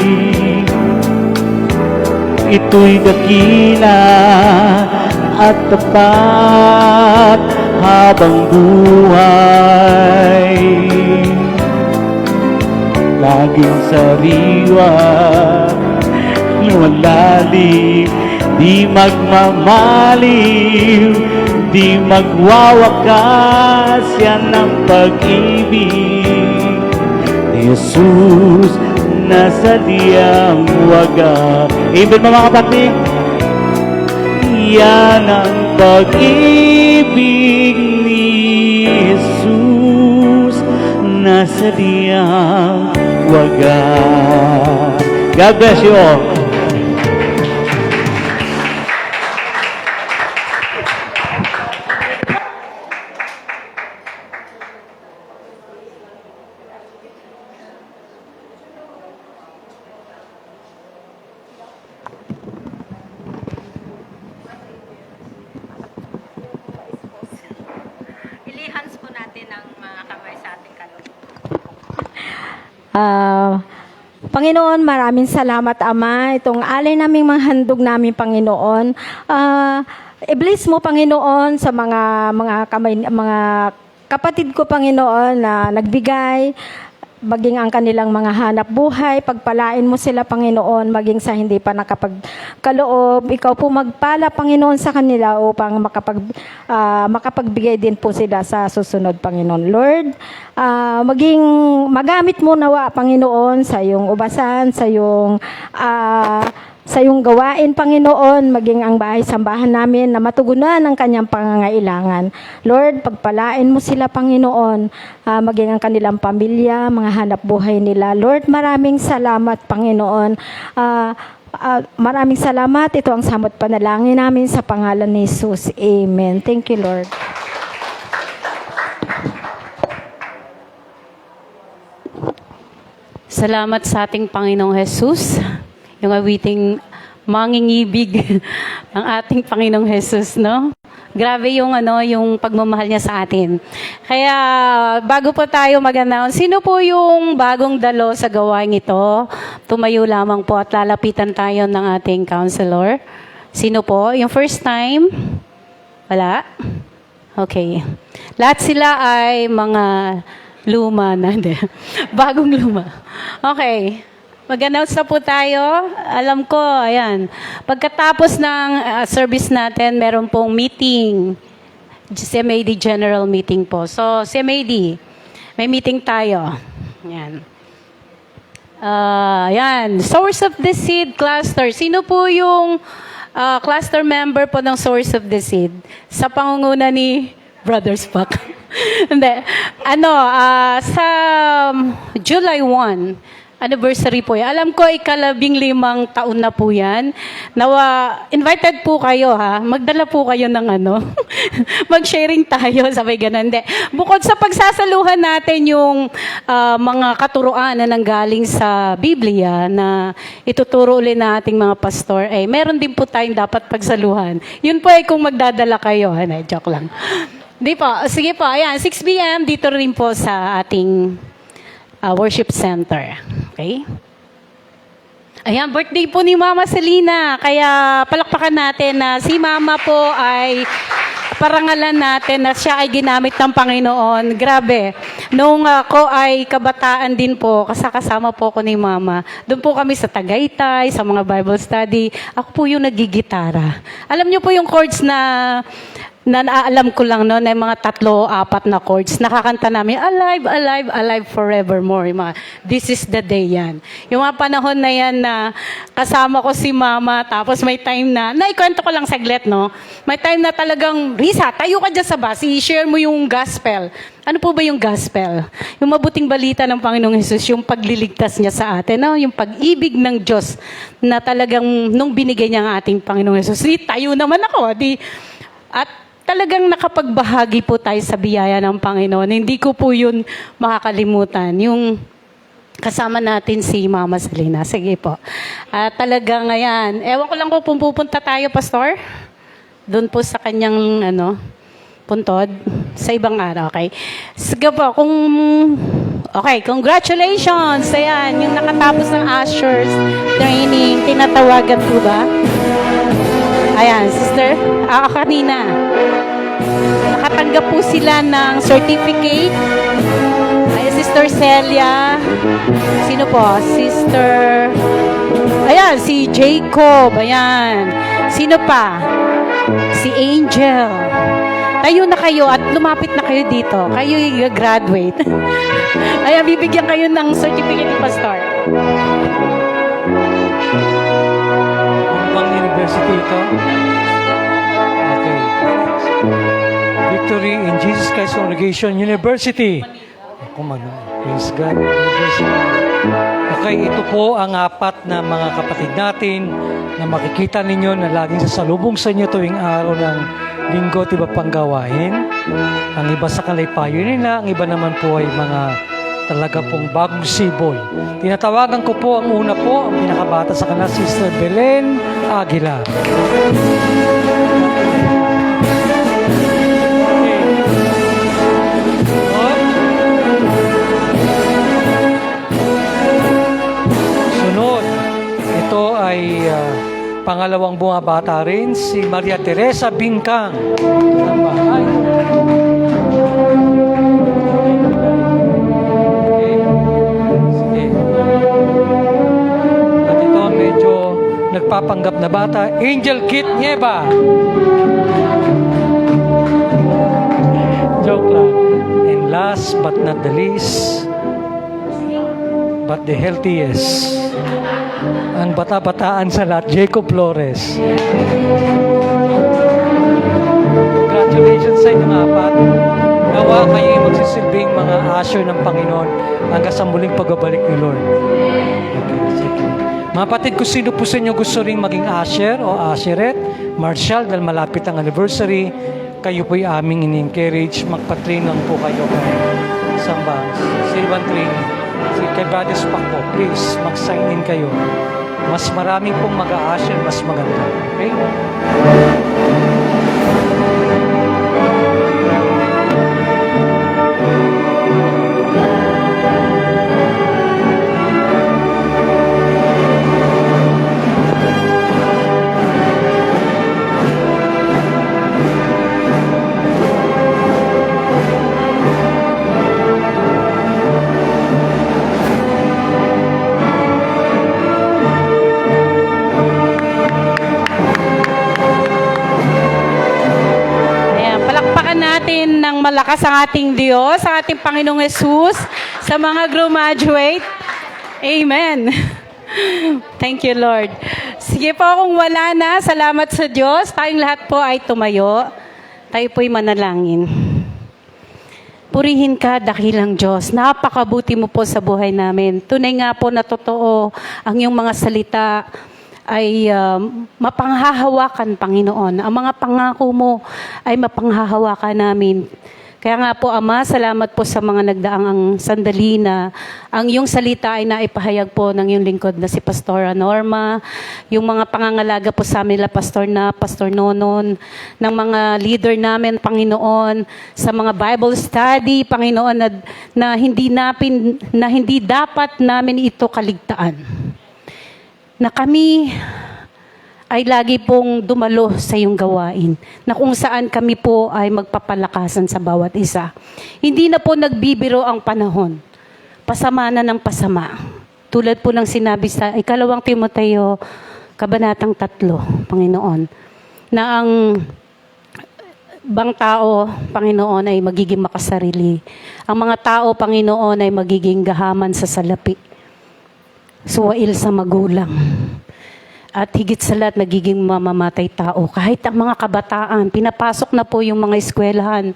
Speaker 3: ito'y dakila at tapat habang buhay. Laging sariwa, luwalalim, di magmamaliw, di magwawakas, yan ang pag-ibig ni Jesus na sadyang wagas. Amen mga kapatid? Yan ang pag-ibig ni Jesus na sadyang wagas. God bless you all.
Speaker 1: Ilihans po natin ang mga kamay sa ating kalooban.
Speaker 4: Panginoon, maraming salamat, Ama. Itong alay naming mga handog namin, Panginoon. I-bless mo, Panginoon, sa mga kapatid ko, Panginoon, na nagbigay, maging ang kanilang mga hanap buhay, pagpalain mo sila, Panginoon, maging sa hindi pa nakapagkaloob. Ikaw po magpala, Panginoon, sa kanila upang makapagbigay din po sila sa susunod, Panginoon. Lord, maging magamit mo nawa, Panginoon, sa iyong ubasan, sa iyong gawain, Panginoon, maging ang bahay-sambahan namin na matugunan ang kanyang pangangailangan. Lord, pagpalain mo sila, Panginoon, maging ang kanilang pamilya, mga hanap buhay nila. Lord, maraming salamat, Panginoon. Maraming salamat. Ito ang samot panalangin namin sa pangalan ni Jesus. Amen. Thank you, Lord.
Speaker 1: Salamat sa ating Panginoong Jesus. Yung awiting mangingibig ng ating Panginoong Jesus, no? Grabe yung pagmamahal niya sa atin. Kaya bago po tayo mag-announce, sino po yung bagong dalo sa gawain ito? Tumayo lamang po at lalapitan tayo ng ating counselor. Sino po? Yung first time? Wala? Okay. Lahat sila ay mga luma na. Bagong luma. Okay. Mag-announce na po tayo. Alam ko, ayan. Pagkatapos ng service natin, meron pong meeting. CMAD General Meeting po. So, CMAD, may meeting tayo. Ayan. Ayan. Source of the Seed Cluster. Sino po yung cluster member po ng Source of the Seed? Sa pangunguna ni Brother Spock. Hindi. Sa July 1, anniversary po yan. Alam ko, 15 taon na po yan. Nawa, invited po kayo ha. Magdala po kayo ng ano. Mag-sharing tayo, sabay ganun. Hindi. Bukod sa pagsasaluhan natin yung mga katuruan na nanggaling sa Biblia na ituturo ulit na ating mga pastor, meron din po tayong dapat pagsaluhan. Yun po ay kung magdadala kayo. Joke lang. Di po. Sige po. Ayan, 6 p.m. dito rin po sa ating worship center. Okay? Ayan, birthday po ni Mama Selena. Kaya palakpakan natin na si Mama po ay parangalan natin na siya ay ginamit ng Panginoon. Grabe. Nung ako ay kabataan din po, kasama po ako ni Mama. Doon po kami sa Tagaytay, sa mga Bible study. Ako po yung nagigitara. Alam niyo po yung chords na naalam ko lang no, na yung mga 3-4 na chords. Nakakanta namin, alive, alive, alive forevermore. Yung mga, this is the day yan. Yung mga panahon na yan na kasama ko si Mama, tapos may time na ikwento ko lang saglit, no? May time na talagang, Risa, tayo ka dyan sa bus, i-share mo yung gospel. Ano po ba yung gospel? Yung mabuting balita ng Panginoong Hesus, yung pagliligtas niya sa atin, no? Yung pag-ibig ng Diyos na talagang nung binigay niya ang ating Panginoong Hesus. Tayo naman ako, at talagang nakapagbahagi po tayo sa biyaya ng Panginoon. Hindi ko po yun makakalimutan. Yung kasama natin si Mama Selena. Sige po. Talagang ayan. Ewan ko lang kung pupunta tayo, Pastor. Doon po sa kanyang puntod. Sa ibang araw, okay? Sige po. Okay, congratulations! Ayan, yung nakatapos ng ushers training. Tinatawagan po ba? Ayan, sister, kanina. Nakatanggap po sila ng certificate. Ayan, Sister Celia. Sino po? Sister... Ayan, si Jacob. Ayan. Sino pa? Si Angel. Tayo na kayo at lumapit na kayo dito. Kayo i-graduate. Ayan, bibigyan kayo ng certificate ni Pastor.
Speaker 8: Bang University ito? Okay. Victory in Jesus Christ Congregation University. Praise God. University. Okay, ito po ang 4 na mga kapatid natin na makikita ninyo na laging sasalubong sa inyo tuwing araw ng linggo at iba pang gawain. Ang iba sa kalaypayan nila, ang iba naman po ay mga talaga pong bagong siboy. Tinatawagan ko po ang una po, ang pinakabata sa kanila, Sister Belen Aguila. Sunod, ito ay pangalawang bumabata rin, si Maria Teresa Bingkang. Ang bahay. Nagpapanggap na bata, Angel Kit Nieva. Joke lang. And last but not the least, but the healthiest, ang bata-bataan sa lahat, Jacob Flores. Congratulations sa inyong 4. Nawa kayo magsisilbing mga usher ng Panginoon hanggang sa muling pagbabalik ni Lord. Okay, sige. Mga kapatid, kung sino po sa inyo gusto rin maging usher o usherette, Marshall, dahil malapit ang anniversary, kayo po'y aming in-encourage, magpa-train lang po kayo sa Silvan Training. Kay Brother Spak po, please, mag-sign in kayo. Mas maraming pong mag-a-usher, mas maganda. Okay?
Speaker 1: Natin ng malakas ang ating Diyos, ang ating Panginoong Hesus, sa mga graduate. Amen. Thank you, Lord. Sige po, kung wala na, salamat sa Diyos. Tayong lahat po ay tumayo. Tayo po'y manalangin. Purihin ka, dakilang Diyos. Napakabuti mo po sa buhay namin. Tunay nga po na totoo ang iyong mga salita ay mapanghahawakan, Panginoon. Ang mga pangako mo ay mapanghahawakan namin. Kaya nga po, Ama, salamat po sa mga nagdaang ang sandali na ang iyong salita ay naipahayag po ng iyong lingkod na si Pastora Norma, yung mga pangangalaga po sa amin, Pastor Nonon, ng mga leader namin, Panginoon, sa mga Bible study, Panginoon, na hindi dapat namin ito kaligtaan. Na kami ay lagi pong dumalo sa iyong gawain, na kung saan kami po ay magpapalakasan sa bawat isa. Hindi na po nagbibiro ang panahon. Pasama na ng pasama. Tulad po ng sinabi sa 2 Timoteo, Kabanatang 3, Panginoon, na ang bang tao, Panginoon, ay magiging makasarili. Ang mga tao, Panginoon, ay magiging gahaman sa salapi. Suwail sa magulang. At higit sa lahat, nagiging mamamatay tao. Kahit ang mga kabataan, pinapasok na po yung mga eskwelahan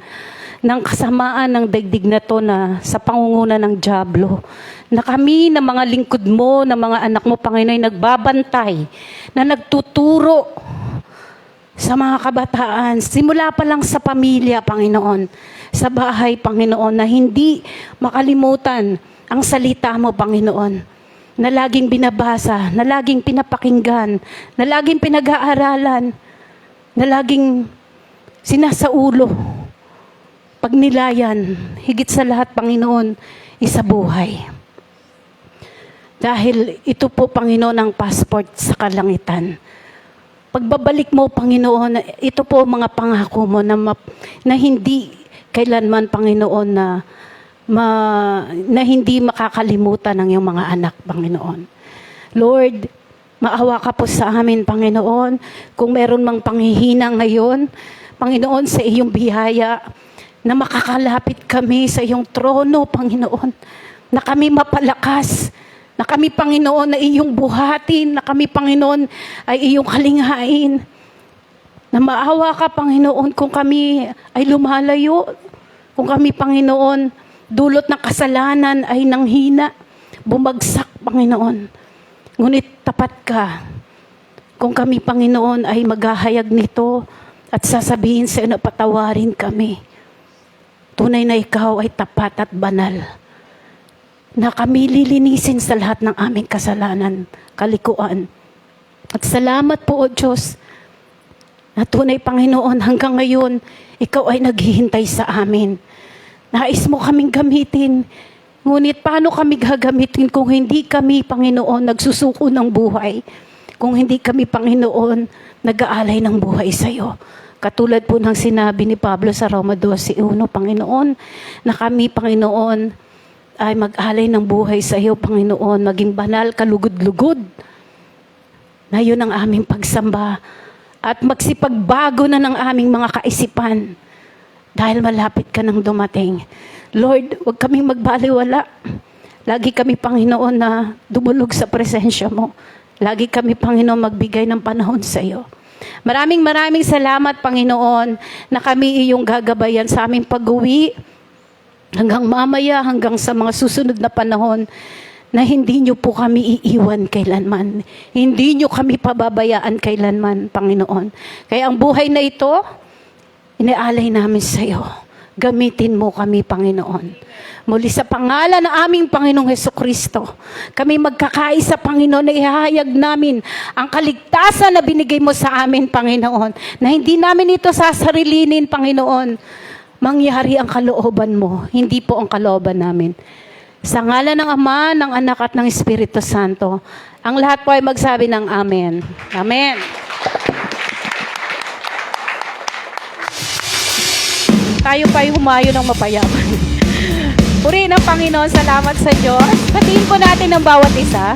Speaker 1: ng kasamaan ng daigdig na to na sa pangunguna ng dyablo. Na kami, na mga lingkod mo, na mga anak mo, Panginoon, ay nagbabantay, na nagtuturo sa mga kabataan. Simula pa lang sa pamilya, Panginoon, sa bahay, Panginoon, na hindi makalimutan ang salita mo, Panginoon, na laging binabasa, na laging pinapakinggan, na laging pinag-aaralan, na laging sinasaulo, pagnilayan, higit sa lahat, Panginoon, isabuhay. Dahil ito po, Panginoon, ang passport sa kalangitan. Pagbabalik mo, Panginoon, ito po mga pangako mo na hindi kailanman, Panginoon, na hindi makakalimutan ng iyong mga anak, Panginoon. Lord, maawa ka po sa amin, Panginoon. Kung meron mang panghihina ngayon, Panginoon, sa iyong biyaya, na makakalapit kami sa iyong trono, Panginoon. Na kami mapalakas. Na kami, Panginoon, na iyong buhatin. Na kami, Panginoon, ay iyong kalinghain. Na maawa ka, Panginoon, kung kami ay lumalayo. Kung kami, Panginoon, dulot ng kasalanan ay nanghina, bumagsak, Panginoon. Ngunit tapat ka. Kung kami, Panginoon, ay maghahayag nito at sasabihin sa iyo na patawarin kami. Tunay na ikaw ay tapat at banal. Na kami lilinisin sa lahat ng aming kasalanan, kalikuan. At salamat po, O Diyos, na tunay, Panginoon, hanggang ngayon, ikaw ay naghihintay sa amin. Nais mo kaming gamitin. Ngunit paano kami gagamitin kung hindi kami, Panginoon, nagsusuko ng buhay? Kung hindi kami, Panginoon, nag-aalay ng buhay sa iyo. Katulad po ng sinabi ni Pablo sa Roma 12:1, Panginoon, na kami, Panginoon, ay mag-alay ng buhay sa iyo, Panginoon, maging banal, kalugod-lugod. Na yun ang aming pagsamba. At magsipagbago na ng aming mga kaisipan. Dahil malapit ka nang dumating. Lord, huwag kaming magbaliwala. Lagi kami, Panginoon, na dumulog sa presensya mo. Lagi kami, Panginoon, magbigay ng panahon sa iyo. Maraming salamat, Panginoon, na kami iyong gagabayan sa aming pag-uwi hanggang mamaya, hanggang sa mga susunod na panahon, na hindi niyo po kami iiwan kailanman. Hindi niyo kami pababayaan kailanman, Panginoon. Kaya ang buhay na ito, inaalay namin sa iyo. Gamitin mo kami, Panginoon. Muli sa pangalan ng aming Panginoong Hesukristo, kami magkakaisa, Panginoon, na ihahayag namin ang kaligtasan na binigay mo sa amin, Panginoon. Na hindi namin ito sasarilinin, Panginoon. Mangyari ang kalooban mo, hindi po ang kalooban namin. Sa ngalan ng Ama, ng Anak at ng Espiritu Santo, ang lahat po ay magsabi ng Amen. Amen. Tayo pa'y humayo ng mapayaman. Purihin ang Panginoon, salamat sa Diyos. Patiin po natin ang bawat isa.